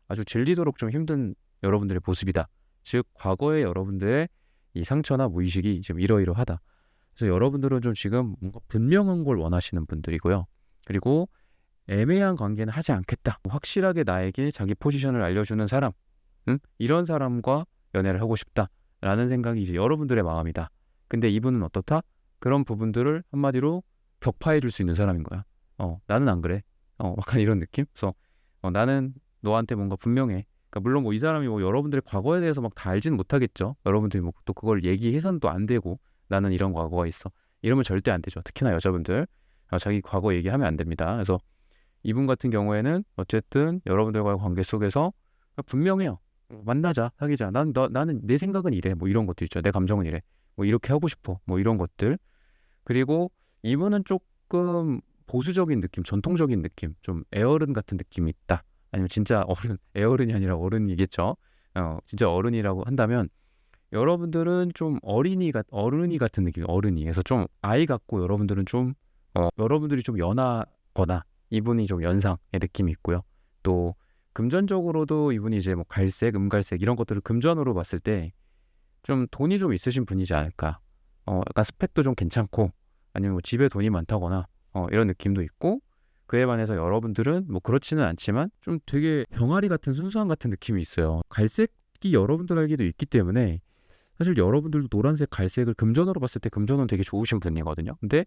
아주 질리도록 좀 힘든 여러분들의 모습이다. 즉 과거의 여러분들의 이 상처나 무의식이 지금 이러이러하다. 그래서 여러분들은 좀 지금 뭔가 분명한 걸 원하시는 분들이고요. 그리고 애매한 관계는 하지 않겠다. 확실하게 나에게 자기 포지션을 알려주는 사람, 이런 사람과 연애를 하고 싶다라는 생각이 이제 여러분들의 마음이다. 근데 이분은 어떻다? 그런 부분들을 한마디로 격파해 줄 수 있는 사람인 거야. 나는 안 그래. 약간 이런 느낌? 그래서 나는 너한테 뭔가 분명해. 그러니까 물론 뭐 이 사람이 뭐 여러분들의 과거에 대해서 막 다 알지는 못하겠죠. 여러분들이 뭐 또 그걸 얘기해서는 또 안 되고 나는 이런 과거가 있어. 이러면 절대 안 되죠. 특히나 여자분들 자기 과거 얘기하면 안 됩니다. 그래서 이분 같은 경우에는 어쨌든 여러분들과의 관계 속에서 분명해요. 만나자, 사귀자. 나는 내 생각은 이래. 뭐 이런 것도 있죠. 내 감정은 이래. 뭐 이렇게 하고 싶어. 뭐 이런 것들. 그리고 이분은 조금 보수적인 느낌, 전통적인 느낌, 좀 애어른 같은 느낌이 있다. 아니면 진짜 애어른이 아니라 어른이겠죠. 진짜 어른이라고 한다면 여러분들은 좀 어른이 같은 느낌, 어른이. 그래서 좀 아이 같고 여러분들은 좀 여러분들이 좀 연하거나 이분이 좀 연상의 느낌이 있고요. 또 금전적으로도 이분이 이제 뭐 갈색, 음갈색 이런 것들을 금전으로 봤을 때 좀 돈이 좀 있으신 분이지 않을까. 약간 스펙도 좀 괜찮고 아니면 뭐 집에 돈이 많다거나 이런 느낌도 있고 그에 반해서 여러분들은 뭐 그렇지는 않지만 좀 되게 병아리 같은 순수함 같은 느낌이 있어요. 갈색이 여러분들에게도 있기 때문에 사실 여러분들도 노란색, 갈색을 금전으로 봤을 때 금전은 되게 좋으신 분이거든요. 근데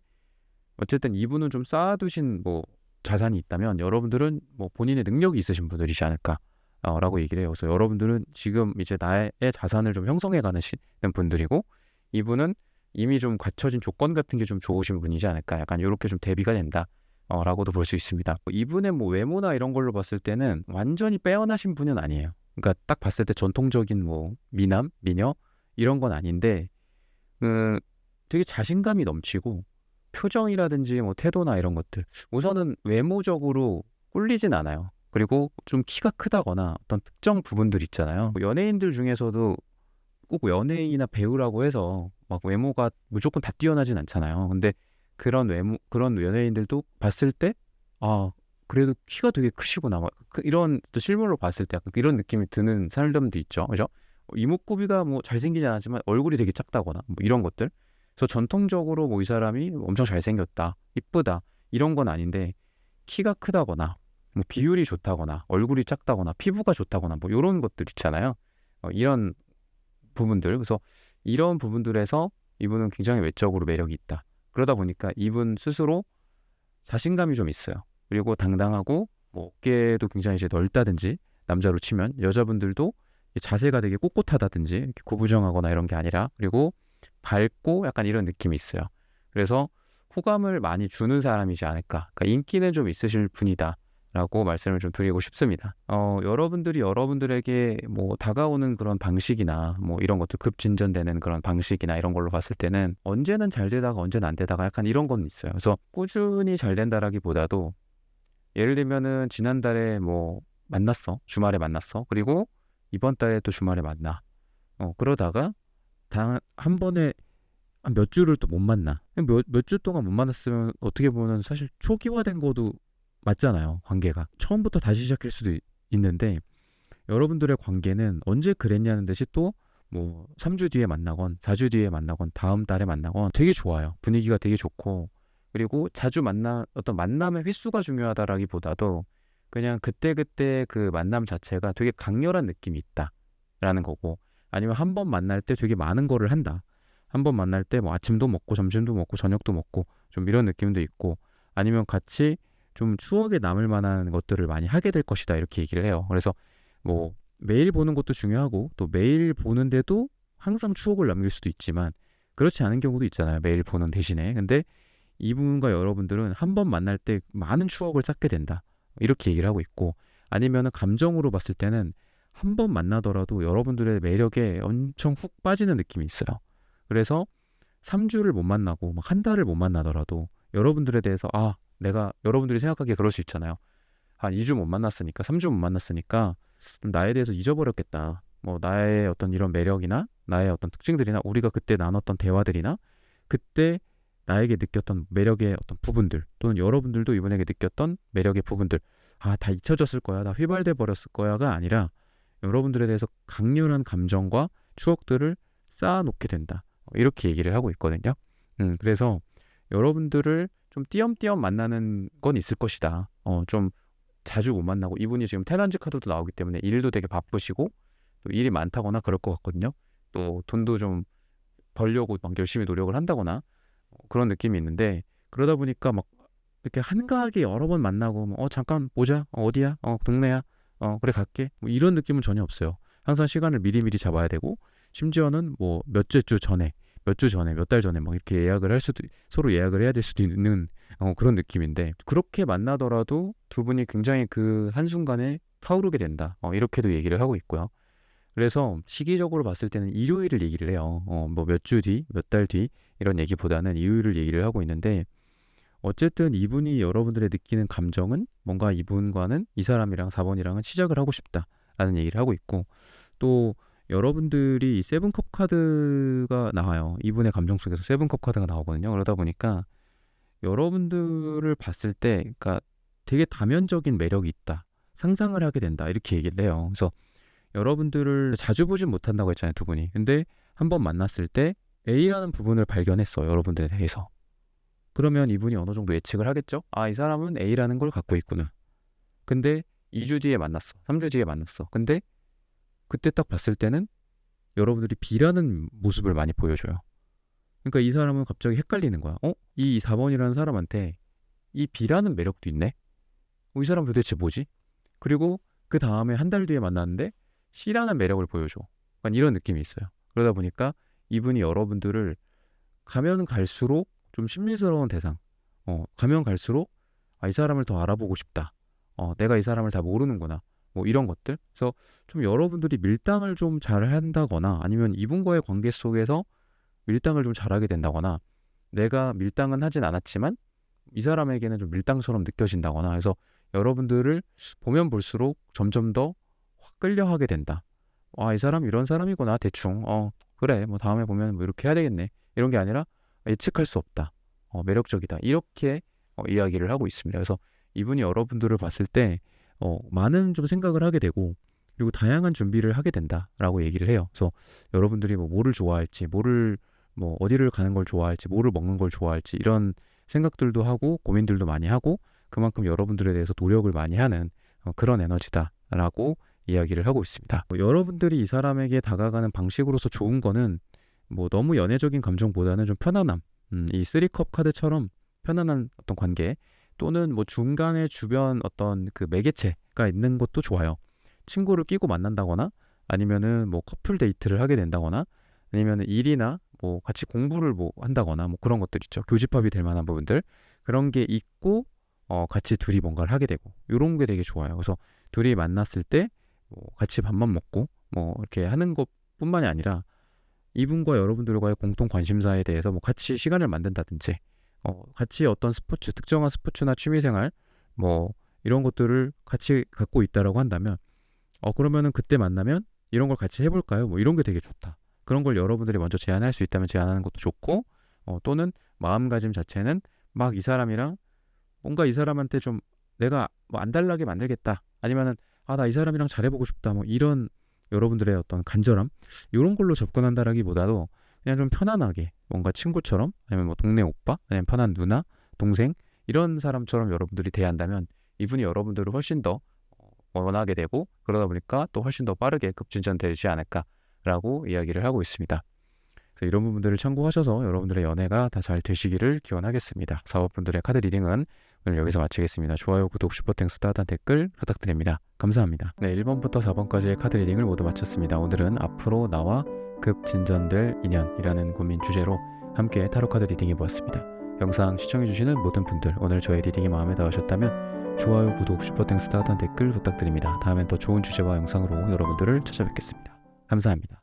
어쨌든 이분은 좀 쌓아두신 뭐 자산이 있다면 여러분들은 뭐 본인의 능력이 있으신 분들이지 않을까 라고 얘기를 해요. 그래서 여러분들은 지금 이제 나의 자산을 좀 형성해 가는 분들이고 이분은 이미 좀 갖춰진 조건 같은 게 좀 좋으신 분이지 않을까. 약간 이렇게 좀 대비가 된다. 라고도 볼 수 있습니다. 이분의 뭐 외모나 이런 걸로 봤을 때는 완전히 빼어나신 분은 아니에요. 그러니까 딱 봤을 때 전통적인 뭐 미남, 미녀 이런 건 아닌데 되게 자신감이 넘치고 표정이라든지 뭐 태도나 이런 것들 우선은 외모적으로 꿀리진 않아요. 그리고 좀 키가 크다거나 어떤 특정 부분들 있잖아요. 연예인들 중에서도 꼭 연예인이나 배우라고 해서 막 외모가 무조건 다 뛰어나진 않잖아요. 근데 그런 연예인들도 봤을 때 그래도 키가 되게 크시구나 막 이런 또 실물로 봤을 때 약간 이런 느낌이 드는 사람들도 있죠. 그죠? 이목구비가 뭐 잘생기지 않았지만 얼굴이 되게 작다거나 뭐 이런 것들. 그래서 전통적으로 뭐 이 사람이 엄청 잘생겼다, 이쁘다 이런 건 아닌데 키가 크다거나 뭐 비율이 좋다거나 얼굴이 작다거나 피부가 좋다거나 뭐 이런 것들 있잖아요. 이런 부분들. 그래서 이런 부분들에서 이분은 굉장히 외적으로 매력이 있다. 그러다 보니까 이분 스스로 자신감이 좀 있어요. 그리고 당당하고 뭐 어깨도 굉장히 이제 넓다든지 남자로 치면 여자분들도 자세가 되게 꼿꼿하다든지 이렇게 구부정하거나 이런 게 아니라 그리고 밝고 약간 이런 느낌이 있어요. 그래서 호감을 많이 주는 사람이지 않을까. 그러니까 인기는 좀 있으실 분이다. 라고 말씀을 좀 드리고 싶습니다. 여러분들이 여러분들에게 뭐 다가오는 그런 방식이나 뭐 이런 것도 급진전되는 그런 방식이나 이런 걸로 봤을 때는 언제는 잘 되다가 언제는 안 되다가 약간 이런 건 있어요. 그래서 꾸준히 잘 된다라기보다도 예를 들면은 지난달에 뭐 만났어. 주말에 만났어. 그리고 이번 달에 또 주말에 만나. 그러다가 한 번에 몇 주를 또 못 만나. 몇 주 동안 못 만났으면 어떻게 보면 사실 초기화된 거도 맞잖아요. 관계가 처음부터 다시 시작할 수도 있는데 여러분들의 관계는 언제 그랬냐는 듯이 또 뭐 3주 뒤에 만나건 4주 뒤에 만나건 다음 달에 만나건 되게 좋아요. 분위기가 되게 좋고 그리고 자주 어떤 만남의 횟수가 중요하다라기보다도 그냥 그때그때 그 만남 자체가 되게 강렬한 느낌이 있다라는 거고 아니면 한 번 만날 때 되게 많은 거를 한다. 한 번 만날 때 뭐 아침도 먹고 점심도 먹고 저녁도 먹고 좀 이런 느낌도 있고, 아니면 같이 좀 추억에 남을 만한 것들을 많이 하게 될 것이다 이렇게 얘기를 해요. 그래서 뭐 매일 보는 것도 중요하고 또 매일 보는데도 항상 추억을 남길 수도 있지만 그렇지 않은 경우도 있잖아요. 매일 보는 대신에. 근데 이분과 여러분들은 한 번 만날 때 많은 추억을 쌓게 된다 이렇게 얘기를 하고 있고, 아니면은 감정으로 봤을 때는 한 번 만나더라도 여러분들의 매력에 엄청 훅 빠지는 느낌이 있어요. 그래서 3주를 못 만나고 막 한 달을 못 만나더라도 여러분들에 대해서 내가, 여러분들이 생각하기에 그럴 수 있잖아요. 한 2주 못 만났으니까, 3주 못 만났으니까 좀 나에 대해서 잊어버렸겠다. 뭐 나의 어떤 이런 매력이나 나의 어떤 특징들이나 우리가 그때 나눴던 대화들이나 그때 나에게 느꼈던 매력의 어떤 부분들, 또는 여러분들도 이분에게 느꼈던 매력의 부분들, 다 잊혀졌을 거야, 다 휘발돼 버렸을 거야가 아니라 여러분들에 대해서 강렬한 감정과 추억들을 쌓아놓게 된다. 이렇게 얘기를 하고 있거든요. 그래서 여러분들을 좀 띄엄띄엄 만나는 건 있을 것이다. 좀 자주 못 만나고, 이분이 지금 테란즈 카드도 나오기 때문에 일도 되게 바쁘시고 또 일이 많다거나 그럴 것 같거든요. 또 돈도 좀 벌려고 막 열심히 노력을 한다거나 그런 느낌이 있는데, 그러다 보니까 막 이렇게 한가하게 여러 번 만나고 잠깐 보자, 어디야, 동네야, 그래 갈게, 뭐 이런 느낌은 전혀 없어요. 항상 시간을 미리미리 잡아야 되고, 심지어는 뭐 몇 주 전에, 몇 달 전에 막 이렇게 예약을 할 수도, 서로 예약을 해야 될 수도 있는 그런 느낌인데, 그렇게 만나더라도 두 분이 굉장히 그 한순간에 타오르게 된다, 이렇게도 얘기를 하고 있고요. 그래서 시기적으로 봤을 때는 일요일을 얘기를 해요. 뭐 몇 주 뒤, 몇 달 뒤 이런 얘기보다는 일요일을 얘기를 하고 있는데, 어쨌든 이분이 여러분들의 느끼는 감정은 뭔가 이분과는, 이 사람이랑 4번이랑은 시작을 하고 싶다라는 얘기를 하고 있고, 또 여러분들이 이 세븐컵 카드가 나와요. 이분의 감정 속에서 세븐컵 카드가 나오거든요. 그러다 보니까 여러분들을 봤을 때, 그러니까 되게 다면적인 매력이 있다, 상상을 하게 된다 이렇게 얘기를 해요. 그래서 여러분들을 자주 보진 못한다고 했잖아요, 두 분이. 근데 한번 만났을 때 A라는 부분을 발견했어, 여러분들에 대해서. 그러면 이분이 어느 정도 예측을 하겠죠? 이 사람은 A라는 걸 갖고 있구나. 근데 2주 뒤에 만났어, 3주 뒤에 만났어. 근데 그때 딱 봤을 때는 여러분들이 B라는 모습을 많이 보여줘요. 그러니까 이 사람은 갑자기 헷갈리는 거야. 이 4번이라는 사람한테 이 B라는 매력도 있네? 이 사람 도대체 뭐지? 그리고 그 다음에 한 달 뒤에 만났는데 C라는 매력을 보여줘. 약간 이런 느낌이 있어요. 그러다 보니까 이분이 여러분들을 가면 갈수록 좀 심리스러운 대상, 가면 갈수록 이 사람을 더 알아보고 싶다, 내가 이 사람을 다 모르는구나, 뭐 이런 것들. 그래서 좀 여러분들이 밀당을 좀 잘 한다거나, 아니면 이분과의 관계 속에서 밀당을 좀 잘하게 된다거나, 내가 밀당은 하진 않았지만 이 사람에게는 좀 밀당처럼 느껴진다거나 해서 여러분들을 보면 볼수록 점점 더 확 끌려하게 된다. 이 사람 이런 사람이구나, 대충 그래 뭐 다음에 보면 뭐 이렇게 해야 되겠네, 이런 게 아니라 예측할 수 없다, 매력적이다, 이렇게 이야기를 하고 있습니다. 그래서 이분이 여러분들을 봤을 때 많은 좀 생각을 하게 되고, 그리고 다양한 준비를 하게 된다라고 얘기를 해요. 그래서 여러분들이 뭐를 좋아할지, 뭐 어디를 가는 걸 좋아할지, 뭐를 먹는 걸 좋아할지, 이런 생각들도 하고 고민들도 많이 하고, 그만큼 여러분들에 대해서 노력을 많이 하는 그런 에너지다라고 이야기를 하고 있습니다. 여러분들이 이 사람에게 다가가는 방식으로서 좋은 거는 뭐 너무 연애적인 감정보다는 좀 편안함, 이 3컵 카드처럼 편안한 어떤 관계, 또는 뭐 중간에 주변 어떤 그 매개체가 있는 것도 좋아요. 친구를 끼고 만난다거나, 아니면은 뭐 커플 데이트를 하게 된다거나, 아니면은 일이나 뭐 같이 공부를 뭐 한다거나, 뭐 그런 것들 있죠. 교집합이 될 만한 부분들, 그런 게 있고 같이 둘이 뭔가를 하게 되고, 이런 게 되게 좋아요. 그래서 둘이 만났을 때 뭐 같이 밥만 먹고 뭐 이렇게 하는 것뿐만이 아니라 이분과 여러분들과의 공통 관심사에 대해서 뭐 같이 시간을 만든다든지, 같이 어떤 스포츠, 특정한 스포츠나 취미생활 뭐 이런 것들을 같이 갖고 있다라고 한다면, 그러면은 그때 만나면 이런 걸 같이 해볼까요? 뭐 이런 게 되게 좋다. 그런 걸 여러분들이 먼저 제안할 수 있다면 제안하는 것도 좋고, 또는 마음가짐 자체는 막 이 사람이랑 뭔가 이 사람한테 좀 내가 뭐 안 달라게 만들겠다, 아니면은 나 이 사람이랑 잘해보고 싶다, 뭐 이런 여러분들의 어떤 간절함, 이런 걸로 접근한다라기보다도 그냥 좀 편안하게 뭔가 친구처럼, 아니면 뭐 동네 오빠, 아니면 편한 누나, 동생, 이런 사람처럼 여러분들이 대한다면 이분이 여러분들을 훨씬 더 원하게 되고, 그러다 보니까 또 훨씬 더 빠르게 급진전되지 않을까라고 이야기를 하고 있습니다. 그래서 이런 부분들을 참고하셔서 여러분들의 연애가 다 잘 되시기를 기원하겠습니다. 4번분들의 카드 리딩은 오늘 여기서 마치겠습니다. 좋아요, 구독, 슈퍼땡스, 따뜻한 댓글 부탁드립니다. 감사합니다. 네, 1번부터 4번까지의 카드 리딩을 모두 마쳤습니다. 오늘은 앞으로 나와 급 진전될 인연이라는 고민 주제로 함께 타로 카드 리딩 해보았습니다. 영상 시청해주시는 모든 분들, 오늘 저의 리딩이 마음에 닿으셨다면 좋아요, 구독, 슈퍼땡스, 따뜻한 댓글 부탁드립니다. 다음엔 더 좋은 주제와 영상으로 여러분들을 찾아뵙겠습니다. 감사합니다.